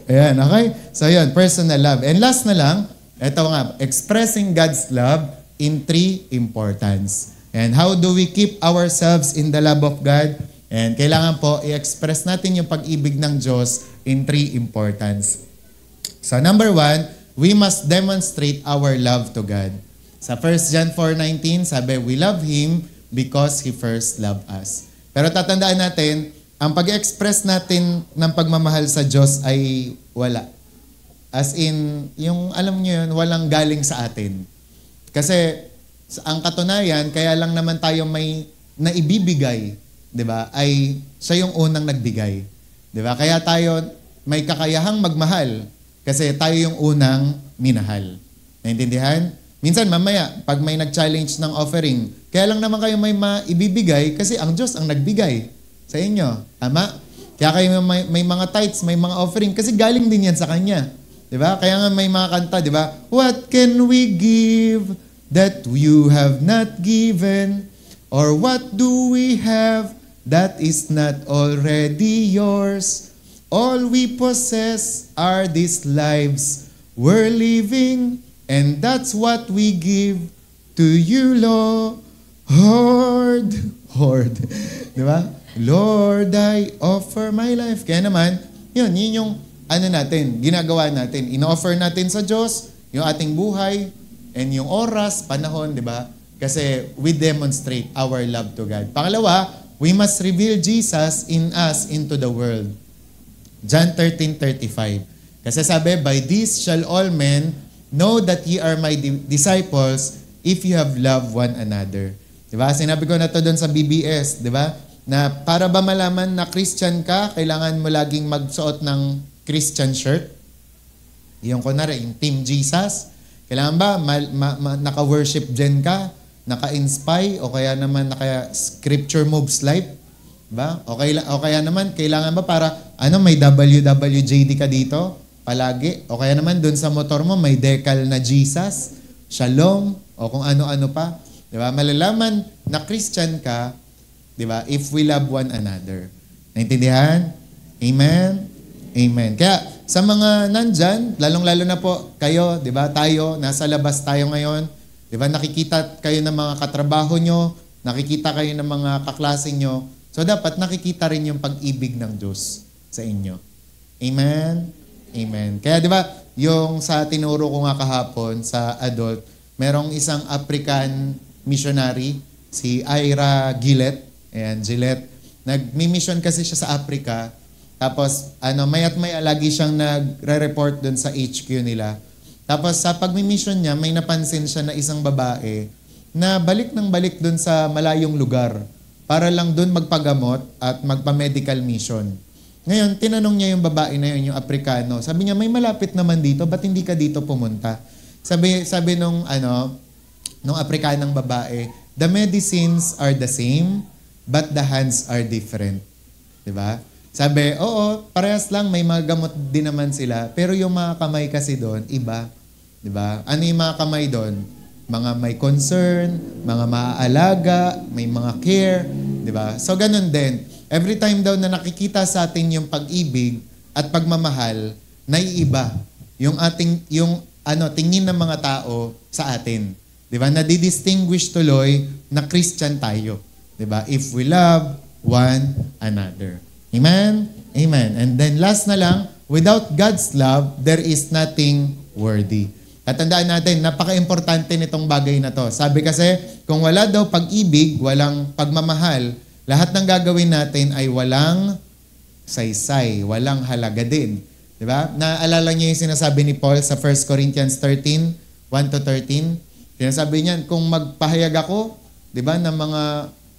Ayan, okay? So yan, personal love. And last na lang, ito nga, expressing God's love in 3 importance. And how do we keep ourselves in the love of God? And kailangan po, i-express natin yung pag-ibig ng Diyos in 3 importance. So number 1, we must demonstrate our love to God. Sa 1 John 4:19, sabi, we love Him because He first loved us. Pero tatandaan natin, ang pag-express natin ng pagmamahal sa Diyos ay wala. As in, yung alam nyo yun, walang galing sa atin. Kasi ang katunayan, kaya lang naman tayo may naibibigay, di ba? Ay siya yung unang nagbigay. Di ba? Kaya tayo may kakayahang magmahal kasi tayo yung unang minahal. Naintindihan? Minsan mamaya, pag may nag-challenge ng offering, kaya lang naman kayo may maibibigay kasi ang Diyos ang nagbigay sa inyo. Tama? Kaya kayo may mga tithes, may mga offering kasi galing din yan sa Kanya. Diba? Kaya nga may mga kanta, diba? What can we give that you have not given? Or what do we have that is not already yours? All we possess are these lives we're living, and that's what we give to you, Lord. Diba? Lord, I offer my life. Kaya naman, yun yung ginagawa natin. In-offer natin sa Diyos yung ating buhay and yung oras, panahon, di ba? Kasi we demonstrate our love to God. Pangalawa, we must reveal Jesus in us into the world. John 13:35. Kasi sabi, by this shall all men know that ye are my disciples if you have loved one another. Di ba? Sinabi ko na to doon sa BBS, di ba? Na para ba malaman na Christian ka, kailangan mo laging magsuot ng Christian shirt. Yung kunwari, yung Team Jesus. Kailangan ba naka-worship dyan ka? Naka-inspire? O kaya naman naka-scripture moves life? Diba? O kaya naman, kailangan ba para may WWJD ka dito? Palagi? O kaya naman dun sa motor mo, may decal na Jesus, Shalom, o kung ano-ano pa. Diba? Malalaman na Christian ka, diba? If we love one another. Naintindihan? Amen? Amen. Kaya sa mga nandyan, lalong-lalo na po kayo, di ba, tayo, nasa labas tayo ngayon, di ba, nakikita kayo ng mga katrabaho nyo, nakikita kayo ng mga kaklase nyo, so dapat nakikita rin yung pag-ibig ng Diyos sa inyo. Amen? Amen. Kaya di ba, yung sa tinuro ko nga kahapon sa adult, merong isang African missionary, si Ira Gillett, ayan, Gillett, nag-mission kasi siya sa Africa. Tapos, maya't may lagi siyang nagre-report doon sa HQ nila. Tapos, sa pag-mission niya, may napansin siya na isang babae na balik doon sa malayong lugar para lang doon magpagamot at magpa-medical mission. Ngayon, tinanong niya yung babae na yun, yung Aprikano. Sabi niya, may malapit naman dito, ba't hindi ka dito pumunta? Sabi nung Afrikanang babae, the medicines are the same, but the hands are different. Diba? Sabi, oo, parehas lang, may mga gamot din naman sila. Pero yung mga kamay kasi doon, iba. Diba? Ano yung mga kamay doon? Mga may concern, mga maaalaga, may mga care. Diba? So, ganun din. Every time daw na nakikita sa atin yung pag-ibig at pagmamahal, naiiba yung tingin ng mga tao sa atin. Diba? Nadidistinguish tuloy na Christian tayo. Diba? If we love one another. Amen? Amen. And then last na lang, without God's love, there is nothing worthy. At tandaan natin, napaka-importante nitong bagay na to. Sabi kasi, kung wala daw pag-ibig, walang pagmamahal, lahat ng gagawin natin ay walang saysay, walang halaga din. Diba? Naalala niyo yung sinasabi ni Paul sa 1 Corinthians 13, 1-13? Sinasabi niyan, kung magpahayag ako, diba, ng mga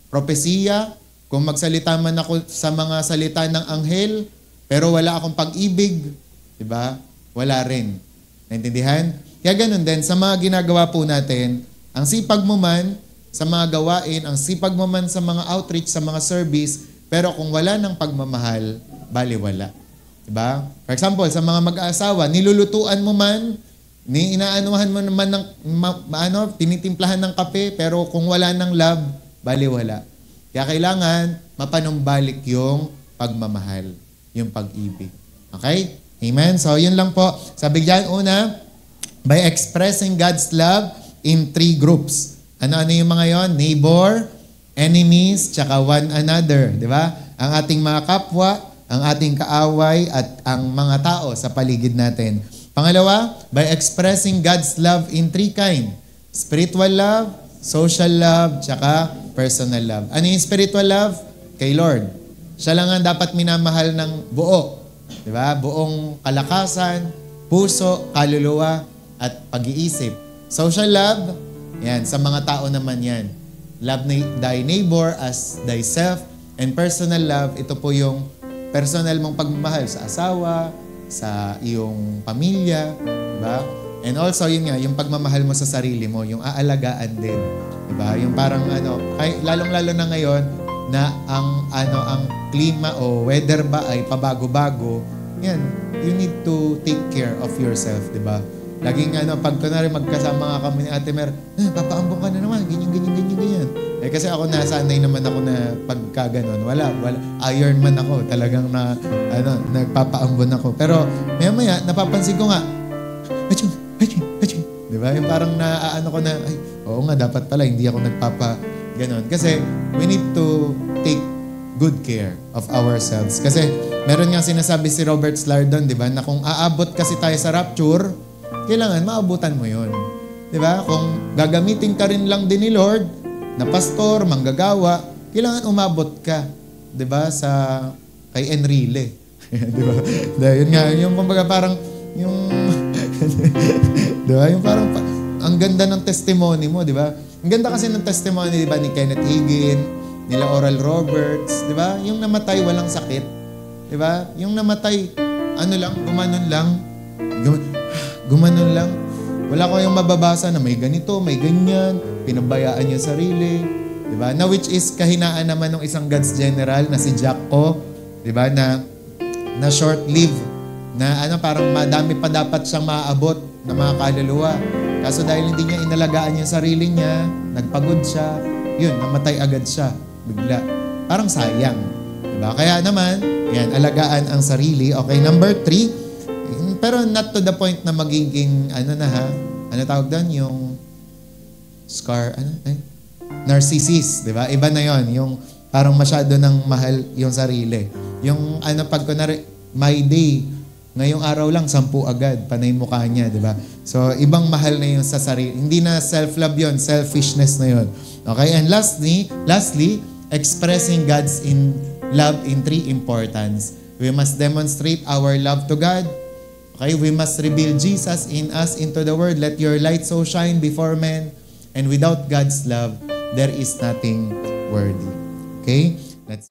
propesiya, kung magsalita man ako sa mga salita ng anghel, pero wala akong pag-ibig, diba? Wala rin. Naintindihan? Kaya ganun din, sa mga ginagawa po natin, ang sipag mo man sa mga gawain, ang sipag mo man sa mga outreach, sa mga service, pero kung wala ng pagmamahal, baliwala. Diba? For example, sa mga mag-aasawa, nilulutuan mo man, inaanuhan mo naman ng, tinitimplahan ng kape, pero kung wala ng love, baliwala. Kaya kailangan mapanumbalik yung pagmamahal, yung pag-ibig. Okay? Amen? So, yun lang po. Sabi diyan, una, by expressing God's love in 3 groups. Ano-ano yung mga yon? Neighbor, enemies, tsaka one another. Di ba? Ang ating mga kapwa, ang ating kaaway, at ang mga tao sa paligid natin. Pangalawa, by expressing God's love in 3 kinds. Spiritual love, social love, tsaka personal love. Ano yung spiritual love? Kay Lord. Siya lang ang dapat minamahal ng buo. Di ba? Buong kalakasan, puso, kaluluwa, at pag-iisip. Social love, yan, sa mga tao naman yan. Love thy neighbor as thyself. And personal love, ito po yung personal mong pagmamahal sa asawa, sa iyong pamilya, diba? And also, yun nga, yung pagmamahal mo sa sarili mo, yung aalagaan din. Diba? Yung parang lalong-lalo na ngayon, na ang klima o weather ba ay pabago-bago, yan, you need to take care of yourself, diba? Laging pag kunwari magkasama nga kami ni Ate Mer, papaambong ka na naman, ganyan. Eh kasi ako nasanay naman ako na pagka ganon, wala, iron man ako, talagang nagpapaambon ako. Pero maya-maya, napapansin ko nga, aching. Diba? Yung parang naaano ko na, ay, oo nga, dapat pala, hindi ako ganon. Kasi we need to take good care of ourselves. Kasi meron nga sinasabi si Robert Slardon, di ba, na kung aabot kasi tayo sa rapture, kailangan maabutan mo yun. Di ba? Kung gagamitin ka rin lang din ni Lord, na pastor, manggagawa, kailangan umabot ka. Di ba? Kay Enrile. Di ba? Dahil nga, yung kumbaga parang, yung, di ba? Yung parang, ang ganda ng testimony mo, di ba? Ang ganda kasi ng testimony, di ba, ni Kenneth Hagin, nila Oral Roberts, di ba? Yung namatay, walang sakit. Di ba? Yung namatay, gumanon lang. Wala ko yung mababasa na may ganito, may ganyan, pinabayaan niya sarili. Diba? Na which is kahinaan naman ng isang God's General na si Jacko, diba? Na short-lived, na parang madami pa dapat siyang maaabot na mga kaluluwa. Kaso dahil hindi niya inalagaan yung sarili niya, nagpagod siya, yun, namatay agad siya, bigla. Parang sayang. Diba? Kaya naman, yan, alagaan ang sarili. Okay, number 3, pero not to the point na magiging, tawag doon? Yung narcissist, di ba? Iba na yon, yung parang masyado ng mahal yung sarili. Yung pag kunwari, my day, ngayong araw lang, 10 agad, panay mukha niya, di ba? So, ibang mahal na yung sa sarili. Hindi na self-love yon, selfishness na yon. Okay, and lastly, expressing God's love in 3 importance. We must demonstrate our love to God. Okay, we must reveal Jesus in us into the world. Let your light so shine before men. And without God's love, there is nothing worthy. Okay? Let's